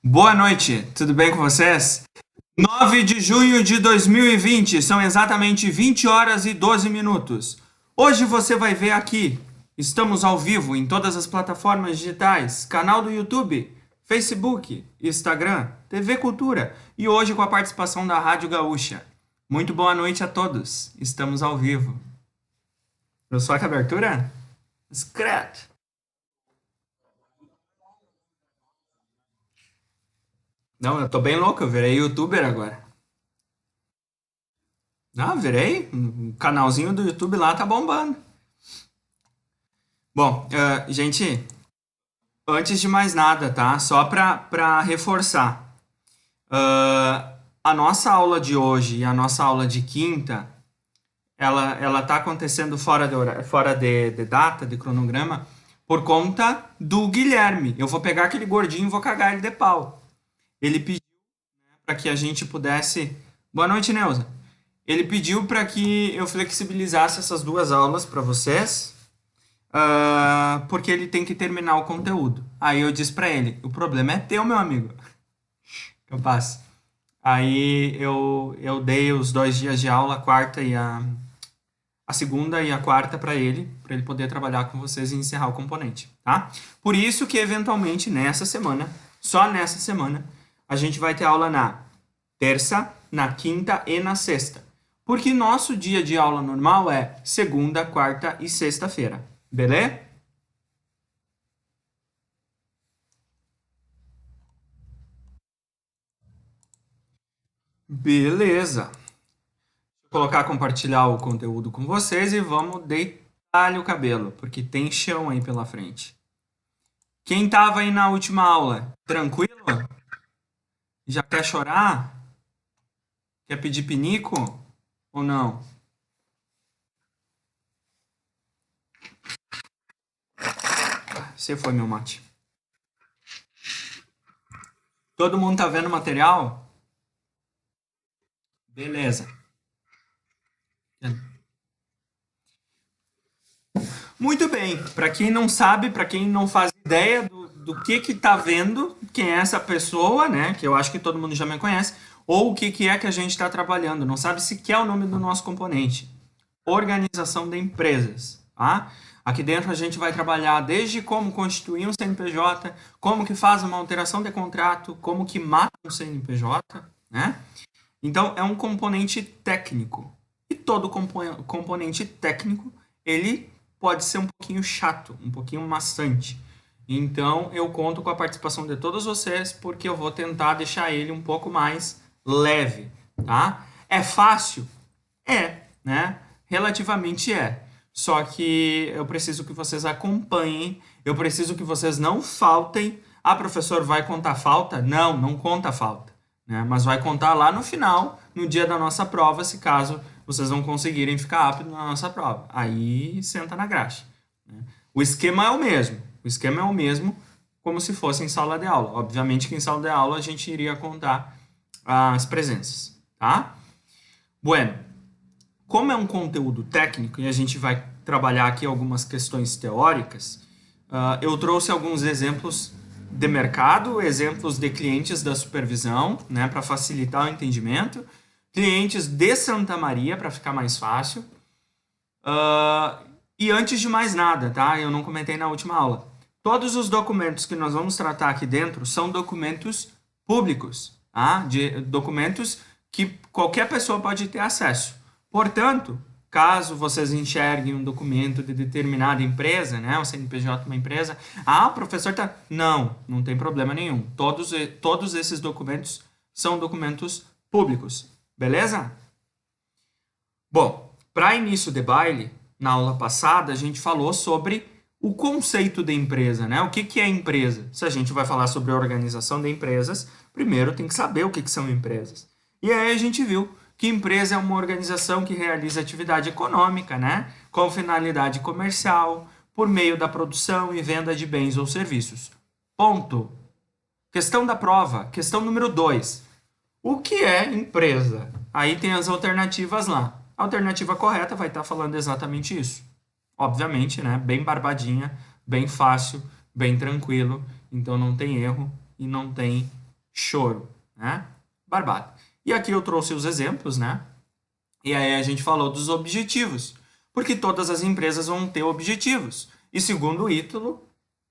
Boa noite, tudo bem com vocês? 9 de junho de 2020, são exatamente 20 horas e 12 minutos. Hoje você vai ver aqui, estamos ao vivo em todas as plataformas digitais, canal do YouTube, Facebook, Instagram, TV Cultura e hoje com a participação da Rádio Gaúcha. Muito boa noite a todos, estamos ao vivo. Eu sou a abertura? Discreto. Não, eu tô bem louco, eu virei youtuber agora. Ah, virei. O canalzinho do YouTube lá tá bombando. Bom, gente, antes de mais nada, tá? Só para reforçar. A nossa aula de hoje e a nossa aula de quinta, ela tá acontecendo fora de data, de cronograma, por conta do Guilherme. Eu vou pegar aquele gordinho e vou cagar ele de pau. Ele pediu para que a gente pudesse. Boa noite, Neuza. Ele pediu para que eu flexibilizasse essas duas aulas para vocês, porque ele tem que terminar o conteúdo. Aí eu disse para ele: o problema é teu, meu amigo. Capaz. Aí eu dei os 2 dias de aula, a quarta e a segunda e a quarta para ele poder trabalhar com vocês e encerrar o componente, tá? Por isso que eventualmente nessa semana, só nessa semana, a gente vai ter aula na terça, na quinta e na sexta. Porque nosso dia de aula normal é segunda, quarta e sexta-feira. Beleza? Beleza. Vou colocar compartilhar o conteúdo com vocês e vamos deitar-lhe o cabelo, porque tem chão aí pela frente. Quem tava aí na última aula? Tranquilo? Já quer chorar? Quer pedir pinico? Ou não? Você foi meu mate. Todo mundo tá vendo o material? Beleza. Muito bem. Para quem não sabe, para quem não faz ideia do que tá vendo, quem é essa pessoa, né? Que eu acho que todo mundo já me conhece, ou o que é que a gente está trabalhando, não sabe sequer o nome do nosso componente. Organização de empresas, tá? Aqui dentro a gente vai trabalhar desde como constituir um CNPJ, como que faz uma alteração de contrato, como que mata um CNPJ, né? Então é um componente técnico. E todo componente técnico, ele pode ser um pouquinho chato, um pouquinho maçante. Então eu conto com a participação de todos vocês porque eu vou tentar deixar ele um pouco mais leve, tá? É fácil? É, né? Relativamente é. Só que eu preciso que vocês acompanhem, eu preciso que vocês não faltem. Ah, professor, vai contar falta? Não, não conta falta, né? Mas vai contar lá no final, no dia da nossa prova, se caso vocês não conseguirem ficar rápido na nossa prova. Aí senta na graxa, né? O esquema é o mesmo. O esquema é o mesmo como se fosse em sala de aula. Obviamente que em sala de aula a gente iria contar as presenças, tá? Bueno, como é um conteúdo técnico e a gente vai trabalhar aqui algumas questões teóricas, eu trouxe alguns exemplos de mercado, exemplos de clientes da supervisão, né, para facilitar o entendimento, clientes de Santa Maria, para ficar mais fácil. E antes de mais nada, tá? Eu não comentei na última aula. Todos os documentos que nós vamos tratar aqui dentro são documentos públicos, tá? Documentos que qualquer pessoa pode ter acesso. Portanto, caso vocês enxerguem um documento de determinada empresa, né, o CNPJ de uma empresa, o professor tá... Não tem problema nenhum. Todos esses documentos são documentos públicos, beleza? Bom, para início de baile, na aula passada, a gente falou sobre o conceito de empresa, né? O que é empresa? Se a gente vai falar sobre a organização de empresas, primeiro tem que saber o que são empresas. E aí a gente viu que empresa é uma organização que realiza atividade econômica, né? Com finalidade comercial, por meio da produção e venda de bens ou serviços. Ponto. Questão da prova, questão número 2. O que é empresa? Aí tem as alternativas lá. A alternativa correta vai estar falando exatamente isso. Obviamente, né? Bem barbadinha, bem fácil, bem tranquilo. Então não tem erro e não tem choro, né? Barbada. E aqui eu trouxe os exemplos, né? E aí a gente falou dos objetivos, porque todas as empresas vão ter objetivos. E segundo o Ítalo,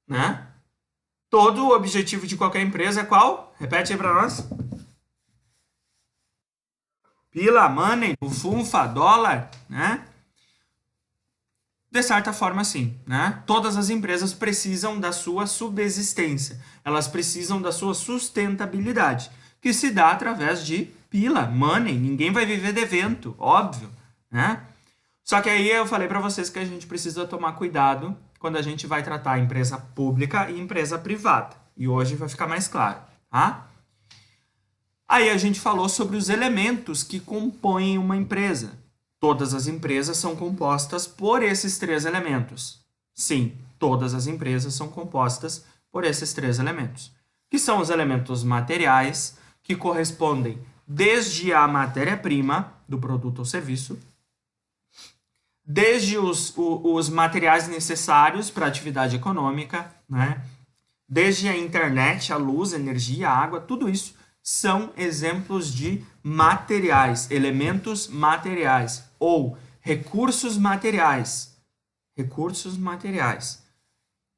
né? Todo o objetivo de qualquer empresa é qual? Repete aí para nós. Pila, money, bufunfa, dólar, né? De certa forma, sim, né? Todas as empresas precisam da sua subsistência. Elas precisam da sua sustentabilidade, que se dá através de pila, money. Ninguém vai viver de vento, óbvio, né? Só que aí eu falei para vocês que a gente precisa tomar cuidado quando a gente vai tratar empresa pública e empresa privada. E hoje vai ficar mais claro, tá? Aí a gente falou sobre os elementos que compõem uma empresa. Todas as empresas são compostas por esses três elementos. Sim, todas as empresas são compostas por esses três elementos, que são os elementos materiais, que correspondem desde a matéria-prima do produto ou serviço, desde os materiais necessários para a atividade econômica, né? Desde a internet, a luz, a energia, a água, tudo isso são exemplos de materiais, elementos materiais ou recursos materiais. Recursos materiais.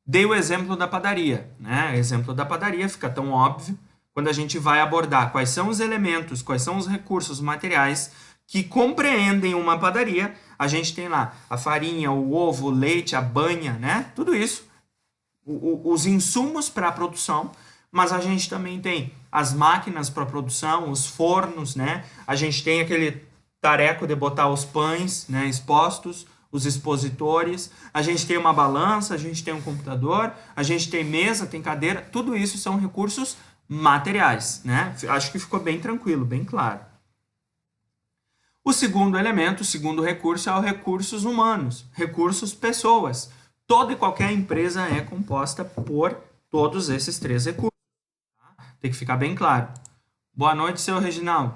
Dei o exemplo da padaria, né? O exemplo da padaria fica tão óbvio quando a gente vai abordar quais são os elementos, quais são os recursos materiais que compreendem uma padaria. A gente tem lá a farinha, o ovo, o leite, a banha, né? Tudo isso, os insumos para a produção, mas a gente também tem as máquinas para produção, os fornos, né? A gente tem aquele tareco de botar os pães, né, expostos, os expositores, a gente tem uma balança, a gente tem um computador, a gente tem mesa, tem cadeira, tudo isso são recursos materiais, né? Acho que ficou bem tranquilo, bem claro. O segundo elemento, o segundo recurso é os recursos humanos, recursos pessoas. Toda e qualquer empresa é composta por todos esses três recursos. Tá? Tem que ficar bem claro. Boa noite, seu Reginaldo.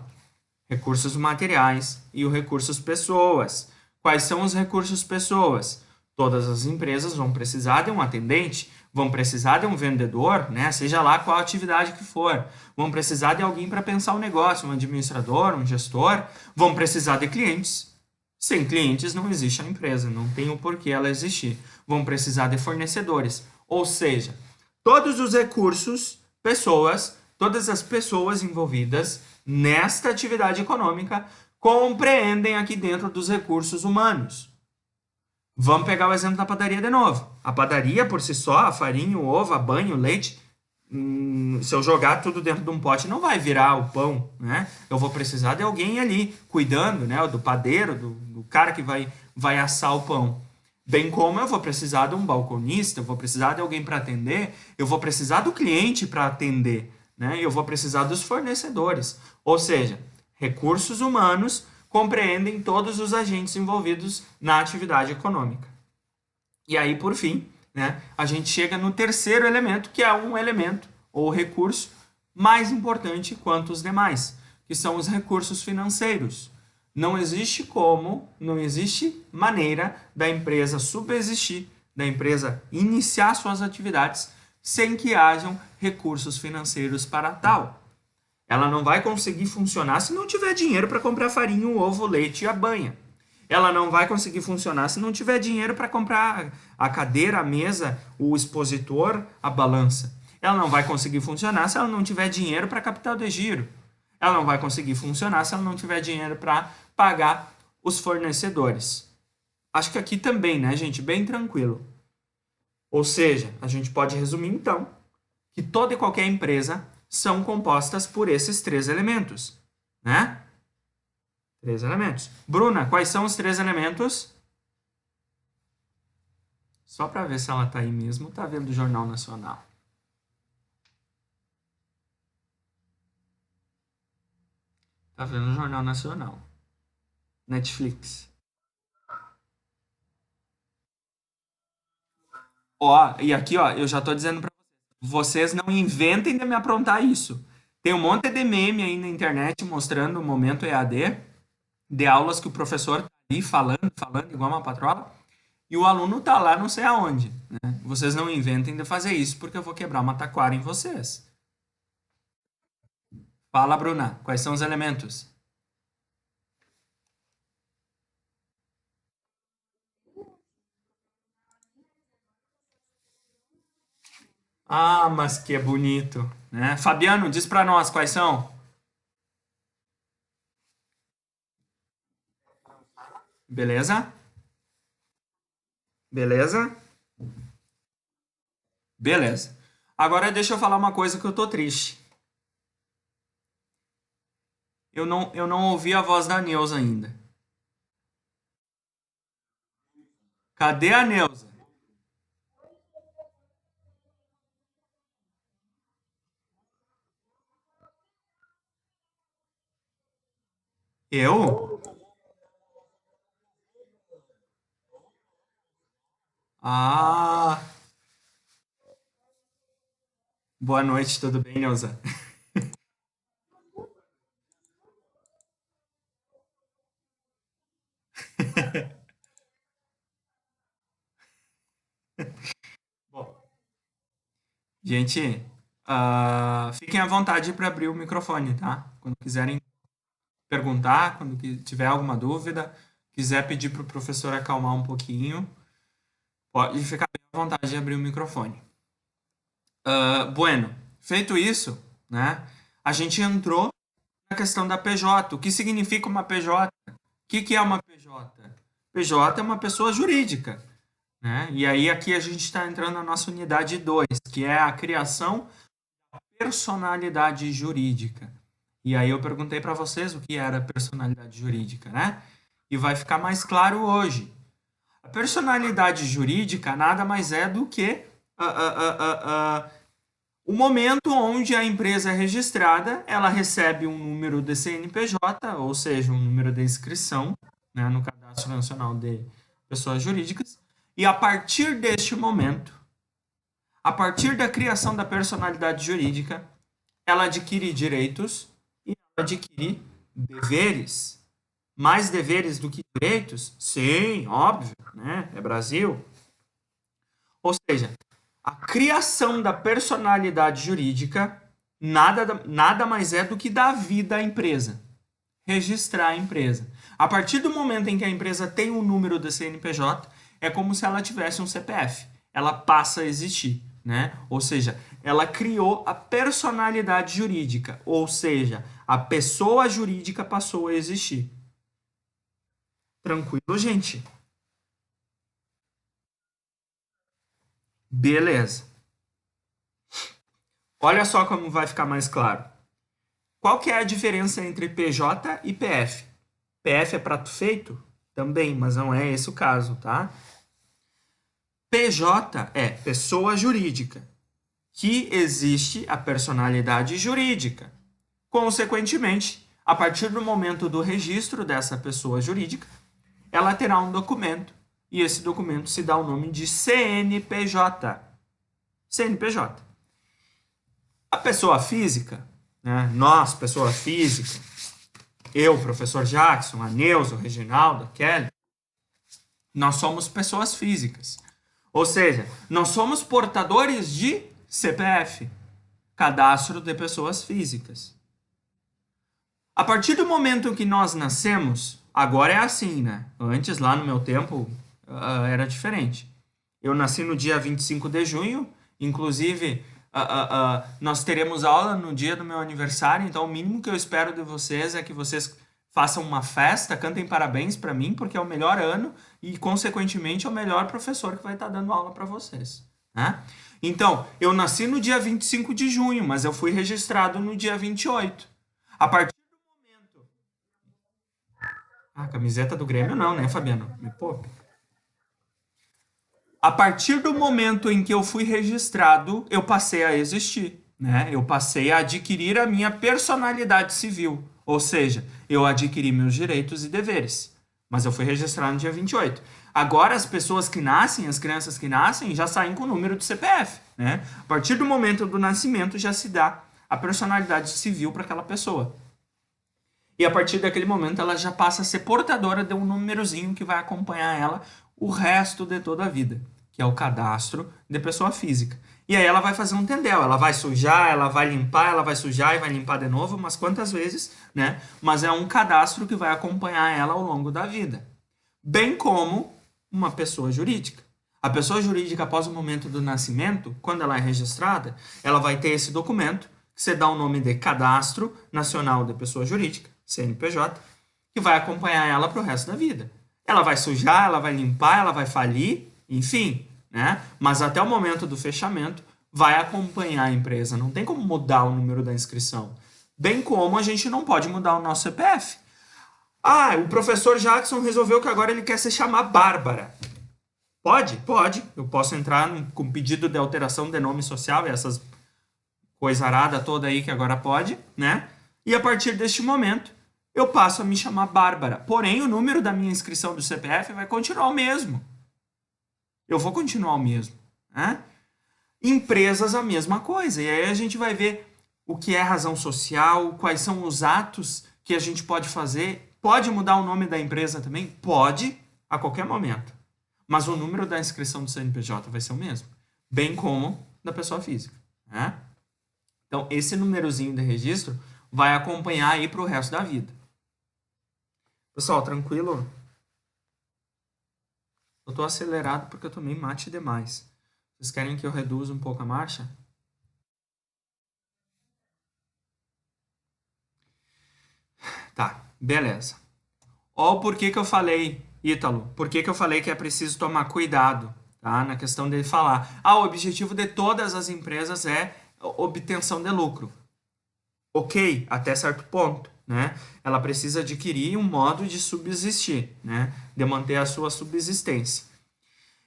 Recursos materiais e os recursos pessoas. Quais são os recursos pessoas? Todas as empresas vão precisar de um atendente, vão precisar de um vendedor, né? Seja lá qual atividade que for. Vão precisar de alguém para pensar o negócio, um administrador, um gestor. Vão precisar de clientes. Sem clientes não existe a empresa, não tem o porquê ela existir. Vão precisar de fornecedores. Ou seja, todos os recursos, pessoas, todas as pessoas envolvidas nesta atividade econômica compreendem aqui dentro dos recursos humanos. Vamos pegar o exemplo da padaria de novo. A padaria por si só, a farinha, o ovo, a banha, o leite, se eu jogar tudo dentro de um pote, não vai virar o pão, né? Eu vou precisar de alguém ali cuidando, né? Do padeiro, do cara que vai assar o pão. Bem como eu vou precisar de um balconista, eu vou precisar de alguém para atender, eu vou precisar do cliente para atender, né? Eu vou precisar dos fornecedores. Ou seja, recursos humanos compreendem todos os agentes envolvidos na atividade econômica. E aí, por fim, né, a gente chega no terceiro elemento, que é um elemento ou recurso mais importante quanto os demais, que são os recursos financeiros. Não existe maneira da empresa subsistir, da empresa iniciar suas atividades sem que hajam recursos financeiros para tal. Ela não vai conseguir funcionar se não tiver dinheiro para comprar farinha, o ovo, o leite e a banha. Ela não vai conseguir funcionar se não tiver dinheiro para comprar a cadeira, a mesa, o expositor, a balança. Ela não vai conseguir funcionar se ela não tiver dinheiro para capital de giro. Ela não vai conseguir funcionar se ela não tiver dinheiro para pagar os fornecedores. Acho que aqui também, né, gente? Bem tranquilo. Ou seja, a gente pode resumir então que toda e qualquer empresa são compostas por esses três elementos, né? Três elementos. Bruna, quais são os três elementos? Só para ver se ela tá aí mesmo, tá vendo o Jornal Nacional. Tá vendo o Jornal Nacional. Netflix. Ó, e aqui, ó, eu já tô dizendo para vocês não inventem de me aprontar isso. Tem um monte de meme aí na internet mostrando o momento EAD de aulas que o professor tá ali falando igual uma patrola, e o aluno tá lá não sei aonde, né? Vocês não inventem de fazer isso porque eu vou quebrar uma taquara em vocês. Fala, Bruna, quais são os elementos? Ah, mas que bonito, né? Fabiano, diz para nós quais são. Beleza? Beleza? Beleza. Agora deixa eu falar uma coisa que eu tô triste. Eu não ouvi a voz da Neuza ainda. Cadê a Neuza? Eu? Ah, boa noite, tudo bem, Neuza? Bom, gente, fiquem à vontade para abrir o microfone, tá? Quando quiserem perguntar, quando tiver alguma dúvida, quiser pedir para o professor acalmar um pouquinho, pode ficar bem à vontade de abrir o microfone. Bueno, feito isso, né? A gente entrou na questão da PJ. O que significa uma PJ? O que é uma PJ? PJ é uma pessoa jurídica, né? E aí aqui a gente está entrando na nossa unidade 2, que é a criação da personalidade jurídica. E aí eu perguntei para vocês o que era personalidade jurídica, né? E vai ficar mais claro hoje. A personalidade jurídica nada mais é do que o momento onde a empresa é registrada, ela recebe um número de CNPJ, ou seja, um número de inscrição, né, no Cadastro Nacional de Pessoas Jurídicas, e a partir deste momento, a partir da criação da personalidade jurídica, ela adquire direitos e ela adquire deveres. Mais deveres do que direitos? Sim, óbvio, né? É Brasil. Ou seja, a criação da personalidade jurídica nada mais é do que dar vida à empresa, registrar a empresa. A partir do momento em que a empresa tem um número do CNPJ, é como se ela tivesse um CPF. Ela passa a existir, né? Ou seja, ela criou a personalidade jurídica, ou seja, a pessoa jurídica passou a existir. Tranquilo, gente? Beleza. Olha só como vai ficar mais claro. Qual que é a diferença entre PJ e PF? PF é prato feito? Também, mas não é esse o caso, tá? PJ é pessoa jurídica, que existe a personalidade jurídica. Consequentemente, a partir do momento do registro dessa pessoa jurídica, ela terá um documento e esse documento se dá o nome de CNPJ. CNPJ. A pessoa física, né? Nós, pessoa física, eu, professor Jackson, a Neuza, o Reginaldo, a Kelly, nós somos pessoas físicas. Ou seja, nós somos portadores de CPF, Cadastro de Pessoas Físicas. A partir do momento que nós nascemos, agora é assim, né? Antes, lá no meu tempo, era diferente. Eu nasci no dia 25 de junho, inclusive nós teremos aula no dia do meu aniversário, então o mínimo que eu espero de vocês é que vocês façam uma festa, cantem parabéns para mim, porque é o melhor ano e, consequentemente, é o melhor professor que vai estar dando aula para vocês, né? Então, eu nasci no dia 25 de junho, mas eu fui registrado no dia 28. A partir do momento... Ah, camiseta do Grêmio não, né, Fabiano? Me poupe. A partir do momento em que eu fui registrado, eu passei a existir, né? Eu passei a adquirir a minha personalidade civil, ou seja, eu adquiri meus direitos e deveres. Mas eu fui registrado no dia 28. Agora as pessoas que nascem, as crianças que nascem, já saem com o número do CPF, né? A partir do momento do nascimento já se dá a personalidade civil para aquela pessoa. E a partir daquele momento ela já passa a ser portadora de um númerozinho que vai acompanhar ela o resto de toda a vida, que é o cadastro de pessoa física. E aí ela vai fazer um tendel, ela vai sujar, ela vai limpar, ela vai sujar e vai limpar de novo, umas quantas vezes, né? Mas é um cadastro que vai acompanhar ela ao longo da vida. Bem como uma pessoa jurídica. A pessoa jurídica, após o momento do nascimento, quando ela é registrada, ela vai ter esse documento, que você dá o nome de Cadastro Nacional de Pessoa Jurídica, CNPJ, que vai acompanhar ela para o resto da vida. Ela vai sujar, ela vai limpar, ela vai falir, enfim, né? Mas até o momento do fechamento vai acompanhar a empresa. Não tem como mudar o número da inscrição. Bem como a gente não pode mudar o nosso CPF. Ah, o professor Jackson resolveu que agora ele quer se chamar Bárbara. Pode? Pode. Eu posso entrar com pedido de alteração de nome social e essas coisarada toda aí que agora pode, né? E a partir deste momento, eu passo a me chamar Bárbara. Porém, o número da minha inscrição do CPF vai continuar o mesmo. Eu vou continuar o mesmo, né? Empresas, a mesma coisa. E aí a gente vai ver o que é razão social, quais são os atos que a gente pode fazer. Pode mudar o nome da empresa também? Pode, a qualquer momento. Mas o número da inscrição do CNPJ vai ser o mesmo. Bem como da pessoa física, né? Então, esse númerozinho de registro vai acompanhar aí para o resto da vida. Pessoal, tranquilo? Eu estou acelerado porque eu tomei mate demais. Vocês querem que eu reduza um pouco a marcha? Tá, beleza. Ó o porquê que eu falei, Ítalo, por que eu falei que é preciso tomar cuidado, tá? Na questão de falar. Ah, o objetivo de todas as empresas é obtenção de lucro. Ok, até certo ponto, né? Ela precisa adquirir um modo de subsistir, né? De manter a sua subsistência.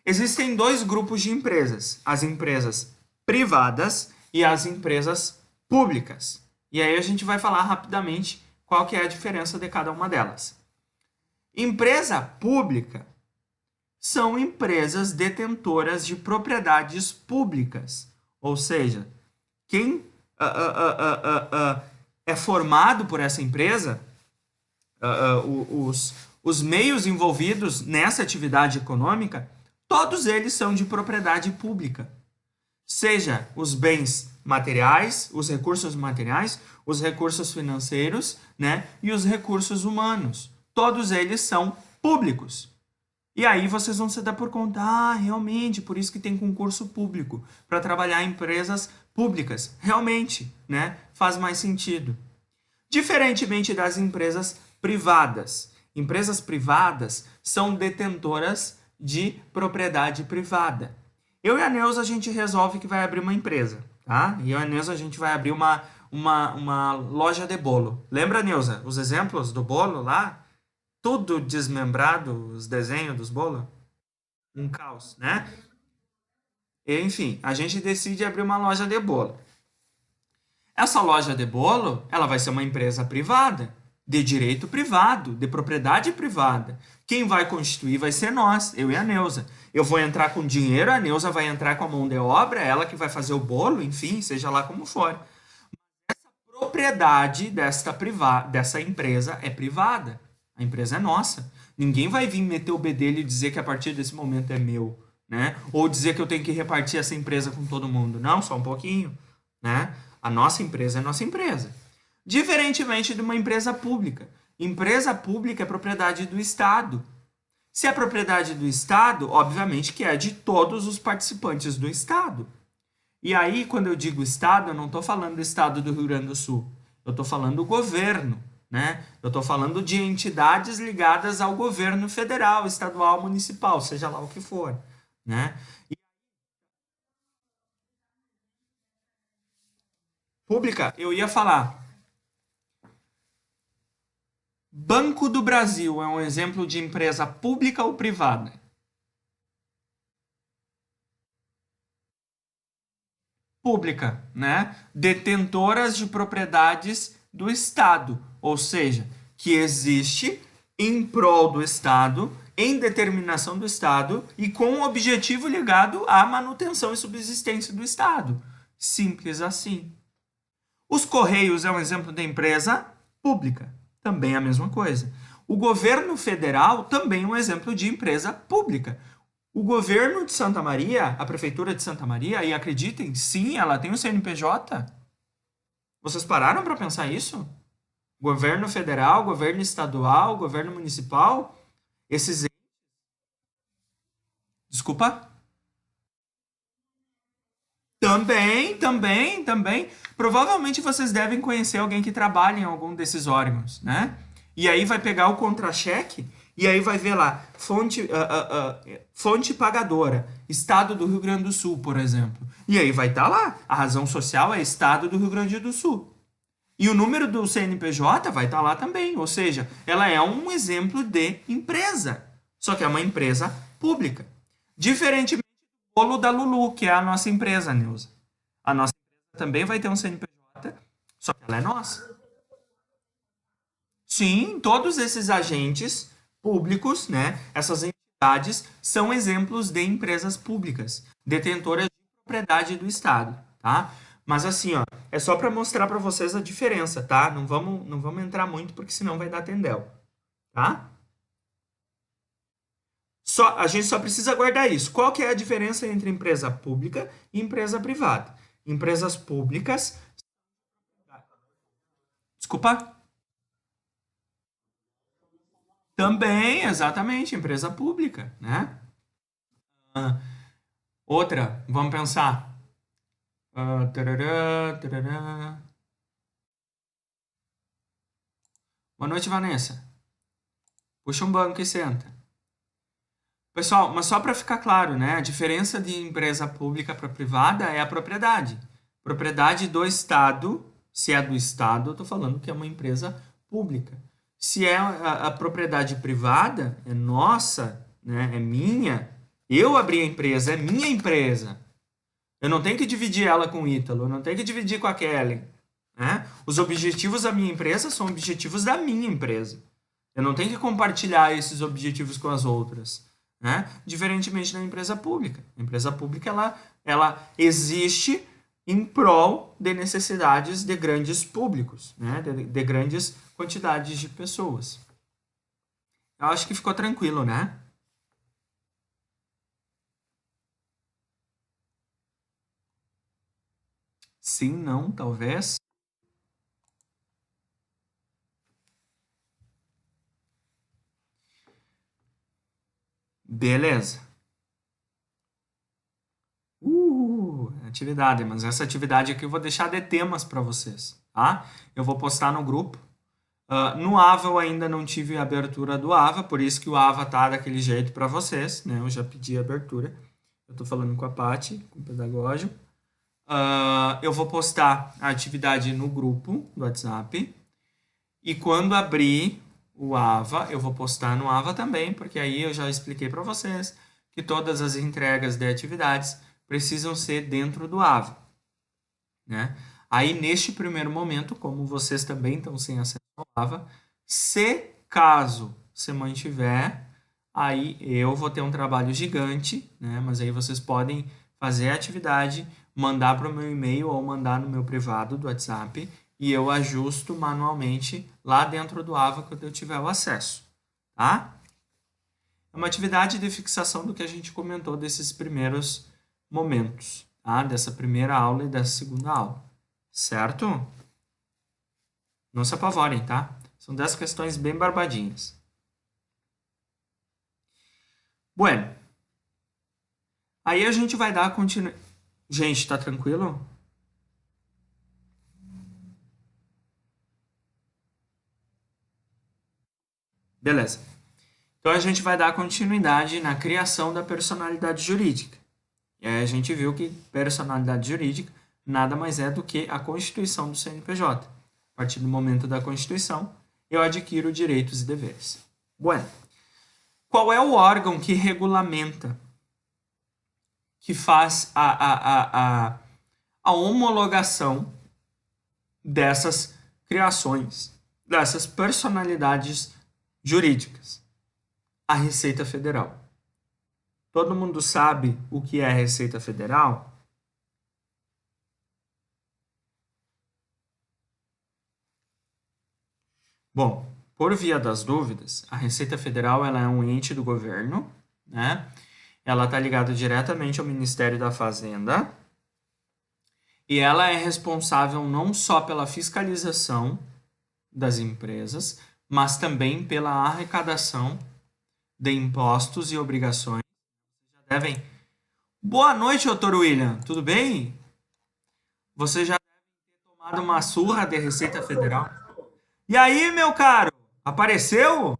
Existem dois grupos de empresas, as empresas privadas e as empresas públicas. E aí a gente vai falar rapidamente qual que é a diferença de cada uma delas. Empresa pública são empresas detentoras de propriedades públicas, ou seja, quem é formado por essa empresa, os meios envolvidos nessa atividade econômica, todos eles são de propriedade pública. Seja os bens materiais, os recursos financeiros, né, e os recursos humanos. Todos eles são públicos. E aí vocês vão se dar por conta, realmente, por isso que tem concurso público, para trabalhar em empresas públicas. Realmente, né, faz mais sentido. Diferentemente das empresas privadas. Empresas privadas são detentoras de propriedade privada. Eu e a Neuza, a gente resolve que vai abrir uma empresa, tá? E eu e a Neuza, a gente vai abrir uma loja de bolo. Lembra, Neuza, os exemplos do bolo lá? Tudo desmembrado, os desenhos dos bolos? Um caos, né? Enfim, a gente decide abrir uma loja de bolo. Essa loja de bolo, ela vai ser uma empresa privada, de direito privado, de propriedade privada. Quem vai constituir vai ser nós, eu e a Neuza. Eu vou entrar com dinheiro, a Neuza vai entrar com a mão de obra, ela que vai fazer o bolo, enfim, seja lá como for. Essa propriedade dessa empresa é privada. A empresa é nossa. Ninguém vai vir meter o bedelho e dizer que a partir desse momento é meu, né? Ou dizer que eu tenho que repartir essa empresa com todo mundo. Não, só um pouquinho, né? A nossa empresa é nossa empresa. Diferentemente de uma empresa pública. Empresa pública é propriedade do Estado. Se é propriedade do Estado, obviamente que é de todos os participantes do Estado. E aí, quando eu digo Estado, eu não estou falando do Estado do Rio Grande do Sul. Eu estou falando do governo, né? Eu estou falando de entidades ligadas ao governo federal, estadual, municipal, seja lá o que for, né? Pública, eu ia falar. Banco do Brasil é um exemplo de empresa pública ou privada? Pública, né? Detentoras de propriedades do Estado, ou seja, que existe em prol do Estado, em determinação do Estado e com o objetivo ligado à manutenção e subsistência do Estado. Simples assim. Os Correios é um exemplo de empresa pública, também a mesma coisa. O governo federal também é um exemplo de empresa pública. O governo de Santa Maria, a prefeitura de Santa Maria, e acreditem, sim, ela tem o CNPJ. Vocês pararam para pensar isso? Governo federal, governo estadual, governo municipal, esses. Desculpa? Também. Provavelmente vocês devem conhecer alguém que trabalha em algum desses órgãos, né? E aí vai pegar o contra-cheque e aí vai ver lá, fonte pagadora, Estado do Rio Grande do Sul, por exemplo. E aí vai estar lá, a razão social é Estado do Rio Grande do Sul. E o número do CNPJ vai estar lá também, ou seja, ela é um exemplo de empresa, só que é uma empresa pública. Diferentemente do bolo da Lulu, que é a nossa empresa, Neuza. A nossa empresa também vai ter um CNPJ, só que ela é nossa. Sim, todos esses agentes públicos, né, essas entidades, são exemplos de empresas públicas, detentoras de propriedade do Estado, tá? Mas assim, ó, é só para mostrar para vocês a diferença, tá? Não vamos entrar muito porque senão vai dar tendel, tá? A gente só precisa guardar isso. Qual que é a diferença entre empresa pública e empresa privada? Empresas públicas, desculpa, também, exatamente, empresa pública, né? Ah, outra, vamos pensar. Tarará, tarará. Boa noite, Vanessa. Puxa um banco e senta. Pessoal, mas só para ficar claro, né? A diferença de empresa pública para privada é a propriedade. Propriedade do Estado, se é do Estado, eu estou falando que é uma empresa pública. Se é a propriedade privada, é nossa, né? É minha. Eu abri a empresa, é minha empresa. Eu não tenho que dividir ela com o Ítalo, eu não tenho que dividir com a Kelly, né? Os objetivos da minha empresa são objetivos da minha empresa. Eu não tenho que compartilhar esses objetivos com as outras, né? Diferentemente da empresa pública. A empresa pública ela existe em prol de necessidades de grandes públicos, né? De grandes quantidades de pessoas. Eu acho que ficou tranquilo, né? Sim, não, talvez. Beleza. Atividade, mas essa atividade aqui eu vou deixar de temas para vocês, tá? Eu vou postar no grupo. No Ava eu ainda não tive a abertura do Ava, por isso que o Ava tá daquele jeito para vocês, né? Eu já pedi a abertura. Eu tô falando com a Paty, com o pedagógico. Eu vou postar a atividade no grupo do WhatsApp. E quando abrir o Ava, eu vou postar no Ava também, porque aí eu já expliquei para vocês que todas as entregas de atividades precisam ser dentro do Ava, né? Aí, neste primeiro momento, como vocês também estão sem acesso ao Ava, se caso se mantiver, aí eu vou ter um trabalho gigante, né? Mas aí vocês podem fazer a atividade, mandar para o meu e-mail ou mandar no meu privado do WhatsApp e eu ajusto manualmente lá dentro do Ava quando eu tiver o acesso, tá? É uma atividade de fixação do que a gente comentou desses primeiros momentos, tá? Dessa primeira aula e dessa segunda aula, certo? Não se apavorem, tá? São 10 questões bem barbadinhas. Bueno, aí a gente vai dar continuidade. Gente, tá tranquilo? Beleza. Então a gente vai dar continuidade na criação da personalidade jurídica. E aí a gente viu que personalidade jurídica nada mais é do que a constituição do CNPJ. A partir do momento da constituição, eu adquiro direitos e deveres. Bueno, qual é o órgão que regulamenta, que faz a homologação dessas criações, dessas personalidades jurídicas? A Receita Federal. Todo mundo sabe o que é a Receita Federal? Bom, por via das dúvidas, a Receita Federal ela é um ente do governo, né? ela está ligada diretamente ao Ministério da Fazenda e ela é responsável não só pela fiscalização das empresas, mas também pela arrecadação de impostos e obrigações. Já devem. Boa noite, doutor William. Tudo bem? Você já deve ter tomado uma surra de Receita Federal? E aí, meu caro? Apareceu?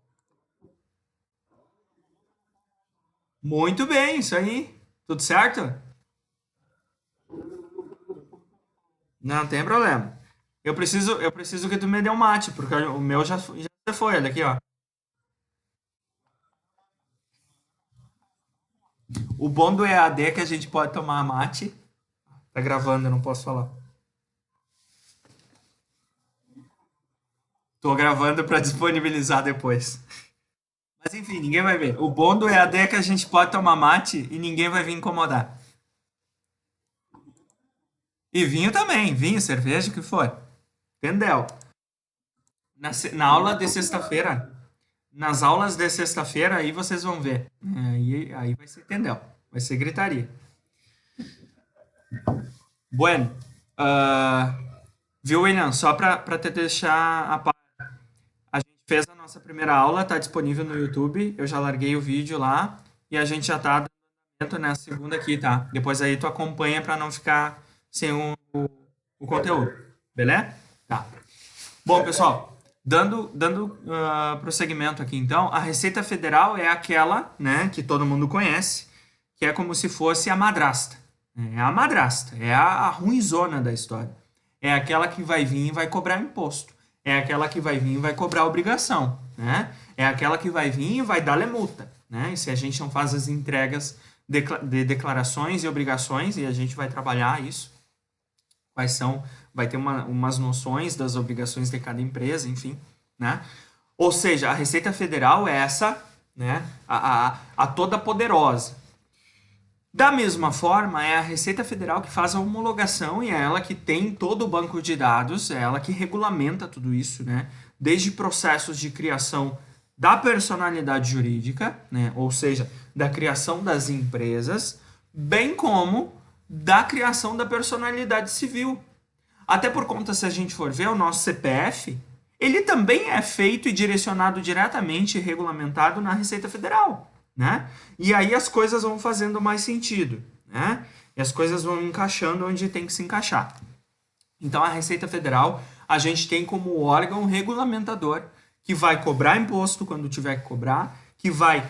Muito bem, isso aí. Tudo certo? Não tem problema. Eu preciso que tu me dê um mate, porque o meu já se foi, olha aqui, ó. O bom do EAD é que a gente pode tomar mate. Tá gravando, eu não posso falar. Tô gravando para disponibilizar depois. Mas enfim, ninguém vai ver. O bom do EAD é que a gente pode tomar mate e ninguém vai vir incomodar. E vinho também, vinho, cerveja, o que for. Entendeu? Na aula de sexta-feira, nas aulas de sexta-feira, aí vocês vão ver. Aí vai ser, entendeu? Vai ser gritaria. Bueno, ah, viu, William? Só para te deixar a par, a gente fez a nossa primeira aula, tá disponível no YouTube. Eu já larguei o vídeo lá e a gente já tá dando na segunda aqui, tá? Depois aí tu acompanha para não ficar sem o conteúdo, beleza? Tá. Bom, pessoal, dando prosseguimento aqui, então, a Receita Federal é aquela, né, que todo mundo conhece, que é como se fosse a madrasta. É a madrasta, é a ruinzona da história. É aquela que vai vir e vai cobrar imposto. É aquela que vai vir e vai cobrar obrigação, né? É aquela que vai vir e vai dar multa, né? E se a gente não faz as entregas de declarações e obrigações, e a gente vai trabalhar isso, quais são, vai ter umas noções das obrigações de cada empresa, enfim, né? Ou seja, a Receita Federal é essa, né, a toda poderosa. Da mesma forma, é a Receita Federal que faz a homologação e é ela que tem todo o banco de dados, é ela que regulamenta tudo isso, né? Desde processos de criação da personalidade jurídica, né? Ou seja, da criação das empresas, bem como da criação da personalidade civil. Até por conta, se a gente for ver, o nosso CPF, ele também é feito e direcionado diretamente e regulamentado na Receita Federal, né? E aí as coisas vão fazendo mais sentido, né? E as coisas vão encaixando onde tem que se encaixar. Então a Receita Federal a gente tem como órgão regulamentador que vai cobrar imposto quando tiver que cobrar, que vai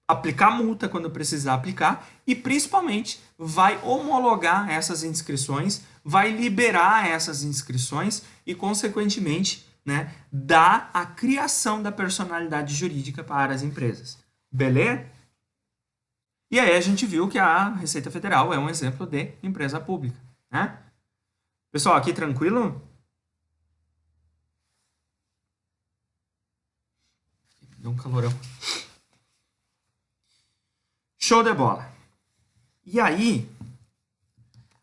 aplicar multa quando precisar aplicar e principalmente vai homologar essas inscrições, vai liberar essas inscrições e consequentemente, né, dar a criação da personalidade jurídica para as empresas. Beleza? E aí a gente viu que a Receita Federal é um exemplo de empresa pública, né? Pessoal, aqui tranquilo? Deu um calorão. Show de bola. E aí,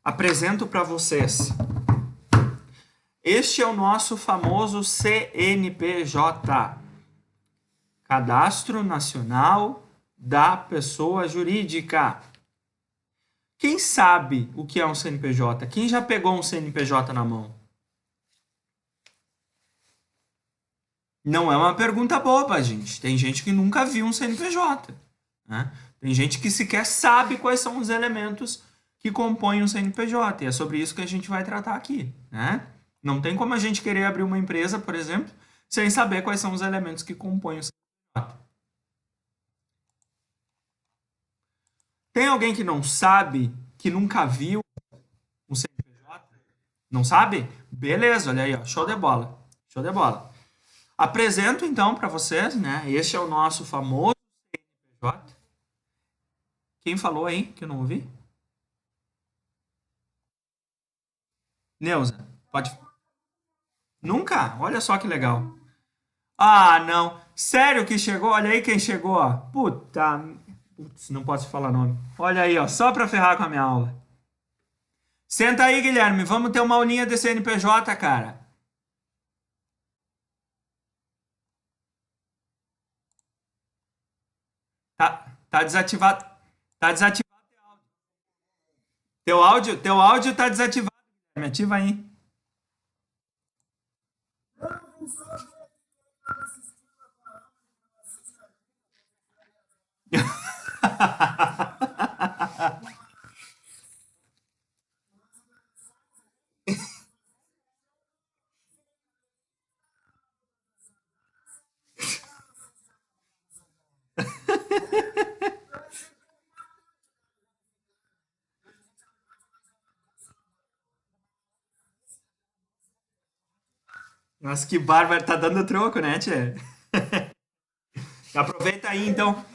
apresento para vocês. Este é o nosso famoso CNPJ, Cadastro Nacional da Pessoa Jurídica. Quem sabe o que é um CNPJ? Quem já pegou um CNPJ na mão? Não é uma pergunta boba, gente. Tem gente que nunca viu um CNPJ, né? Tem gente que sequer sabe quais são os elementos que compõem um CNPJ. E é sobre isso que a gente vai tratar aqui, né? Não tem como a gente querer abrir uma empresa, por exemplo, sem saber quais são os elementos que compõem o CNPJ. Tem alguém que não sabe, que nunca viu um CNPJ? Não sabe? Beleza, olha aí, ó, show de bola. Show de bola. Apresento então para vocês, né? Este é o nosso famoso CNPJ. Quem falou aí que eu não ouvi? Neuza, pode. Nunca? Olha só que legal. Ah, não. Sério que chegou? Olha aí quem chegou, ó. Puta. Putz, não posso falar nome. Olha aí, ó. Só pra ferrar com a minha aula. Senta aí, Guilherme. Vamos ter uma aulinha de CNPJ, cara. Tá desativado. Tá desativado teu áudio tá desativado. Me ativa aí. Nossa, que bárbaro, tá dando troco, né, tia? Aproveita aí, então.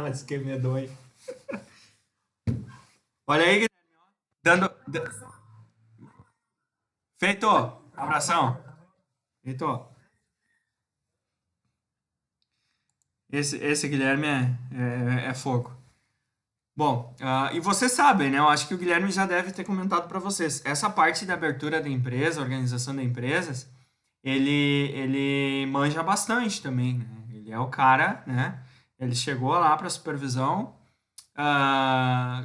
Mas que medonho. Olha aí, dando. Feito. Abração. Feito. Esse Guilherme é fogo. Bom, e vocês sabem, né? Eu acho que o Guilherme já deve ter comentado para vocês. Essa parte da abertura da empresa, organização da empresas, ele manja bastante também, né? Ele é o cara, né? Ele chegou lá para supervisão,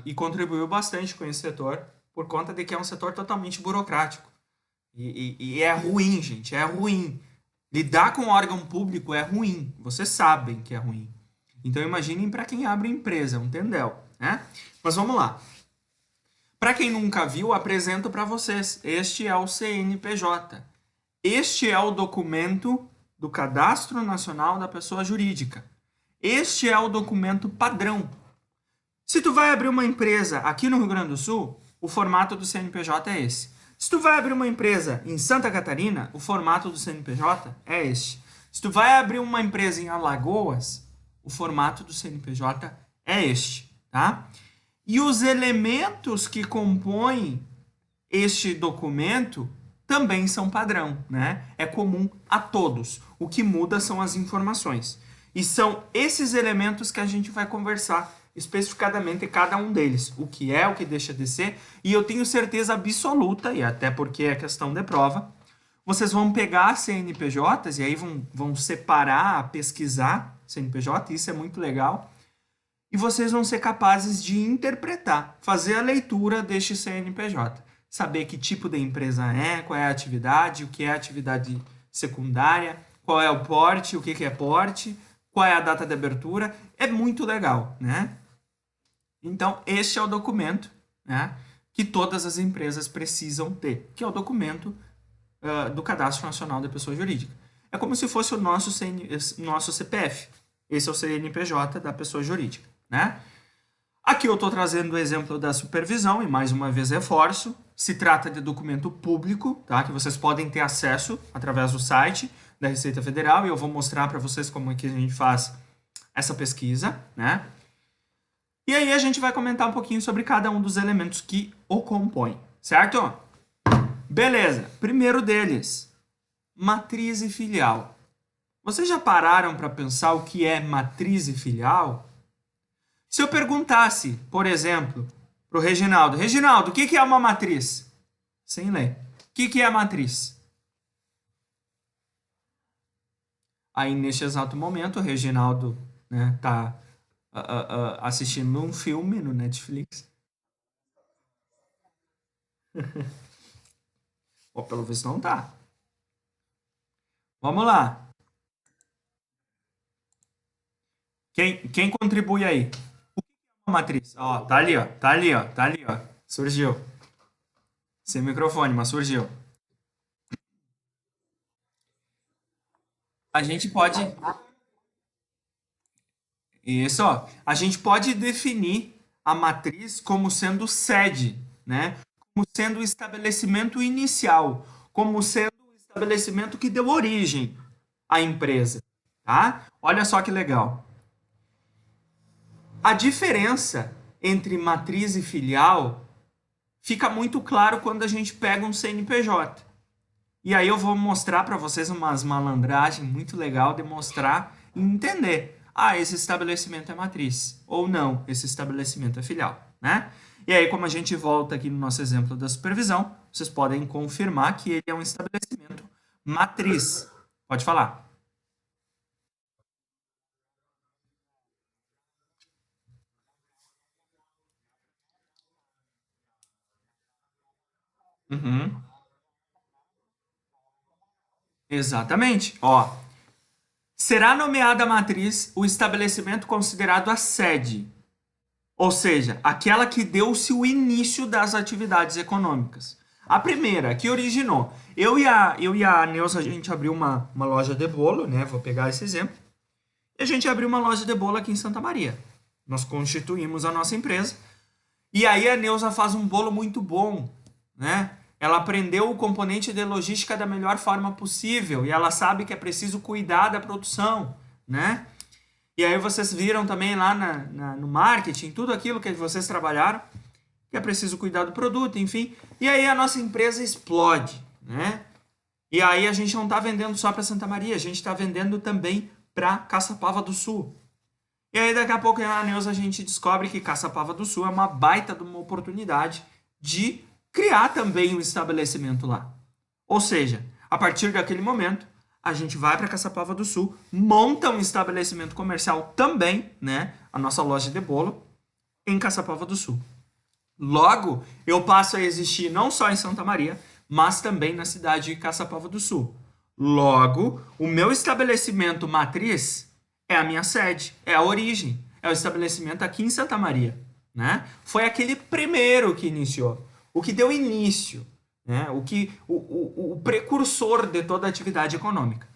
e contribuiu bastante com esse setor, por conta de que é um setor totalmente burocrático. E é ruim, gente, é ruim. Lidar com órgão público é ruim. Vocês sabem que é ruim. Então imaginem para quem abre empresa, um tendel, né? Mas vamos lá. Para quem nunca viu, apresento para vocês. Este é o CNPJ. Este é o documento do Cadastro Nacional da Pessoa Jurídica. Este é o documento padrão. Se tu vai abrir uma empresa aqui no Rio Grande do Sul, o formato do CNPJ é esse. Se tu vai abrir uma empresa em Santa Catarina, o formato do CNPJ é este. Se tu vai abrir uma empresa em Alagoas, o formato do CNPJ é este, tá? E os elementos que compõem este documento também são padrão, né? É comum a todos. O que muda são as informações. E são esses elementos que a gente vai conversar especificadamente cada um deles. O que é, o que deixa de ser. E eu tenho certeza absoluta, e até porque é questão de prova, vocês vão pegar CNPJs e aí vão separar, pesquisar CNPJ, isso é muito legal. E vocês vão ser capazes de interpretar, fazer a leitura deste CNPJ. Saber que tipo de empresa é, qual é a atividade, o que é atividade secundária, qual é o porte, o que é porte, qual é a data de abertura. É muito legal, né? Então, este é o documento, né, que todas as empresas precisam ter, que é o documento do Cadastro Nacional da Pessoa Jurídica. É como se fosse o nosso CPF. Esse é o CNPJ da pessoa jurídica, né? Aqui eu estou trazendo o exemplo da supervisão e mais uma vez reforço. Se trata de documento público, tá? Que vocês podem ter acesso através do site da Receita Federal e eu vou mostrar para vocês como é que a gente faz essa pesquisa, né? E aí a gente vai comentar um pouquinho sobre cada um dos elementos que o compõem, certo? Beleza. Primeiro deles, matriz e filial. Vocês já pararam para pensar o que é matriz e filial? Se eu perguntasse, por exemplo, para o Reginaldo, Reginaldo, o que é uma matriz? Sem ler. O que é a matriz? Aí, neste exato momento, o Reginaldo, né, tá assistindo um filme no Netflix. Ou pelo visto não tá. Vamos lá. Quem contribui aí? Uma matriz. Ó, tá ali, ó. Tá ali, ó. Tá ali, ó. Surgiu. Sem microfone, mas surgiu. A gente pode. Isso, ó. A gente pode definir a matriz como sendo sede, né? Como sendo o estabelecimento inicial, como sendo o estabelecimento que deu origem à empresa, tá? Olha só que legal. A diferença entre matriz e filial fica muito claro quando a gente pega um CNPJ. E aí eu vou mostrar para vocês umas malandragens muito legal de mostrar e entender. Ah, esse estabelecimento é matriz. Ou não, esse estabelecimento é filial, né? E aí, como a gente volta aqui no nosso exemplo da supervisão, vocês podem confirmar que ele é um estabelecimento matriz. Pode falar. Uhum. Exatamente. Ó, será nomeada matriz o estabelecimento considerado a sede, ou seja, aquela que deu-se o início das atividades econômicas. A primeira, que originou. Eu e a Neuza, a gente abriu uma loja de bolo, né? Vou pegar esse exemplo. E a gente abriu uma loja de bolo aqui em Santa Maria. Nós constituímos a nossa empresa. E aí a Neuza faz um bolo muito bom, né? Ela aprendeu o componente de logística da melhor forma possível e ela sabe que é preciso cuidar da produção, né? E aí vocês viram também lá no marketing, tudo aquilo que vocês trabalharam, que é preciso cuidar do produto, enfim. E aí a nossa empresa explode, né? E aí a gente não está vendendo só para Santa Maria, a gente está vendendo também para Caçapava do Sul. E aí daqui a pouco na Neuza a gente descobre que Caçapava do Sul é uma baita de uma oportunidade de criar também um estabelecimento lá. Ou seja, a partir daquele momento, a gente vai para Caçapava do Sul, monta um estabelecimento comercial também, né? A nossa loja de bolo, em Caçapava do Sul. Logo, eu passo a existir não só em Santa Maria, mas também na cidade de Caçapava do Sul. Logo, o meu estabelecimento matriz é a minha sede, é a origem, é o estabelecimento aqui em Santa Maria, né? Foi aquele primeiro que iniciou, o que deu início, né? O precursor de toda a atividade econômica.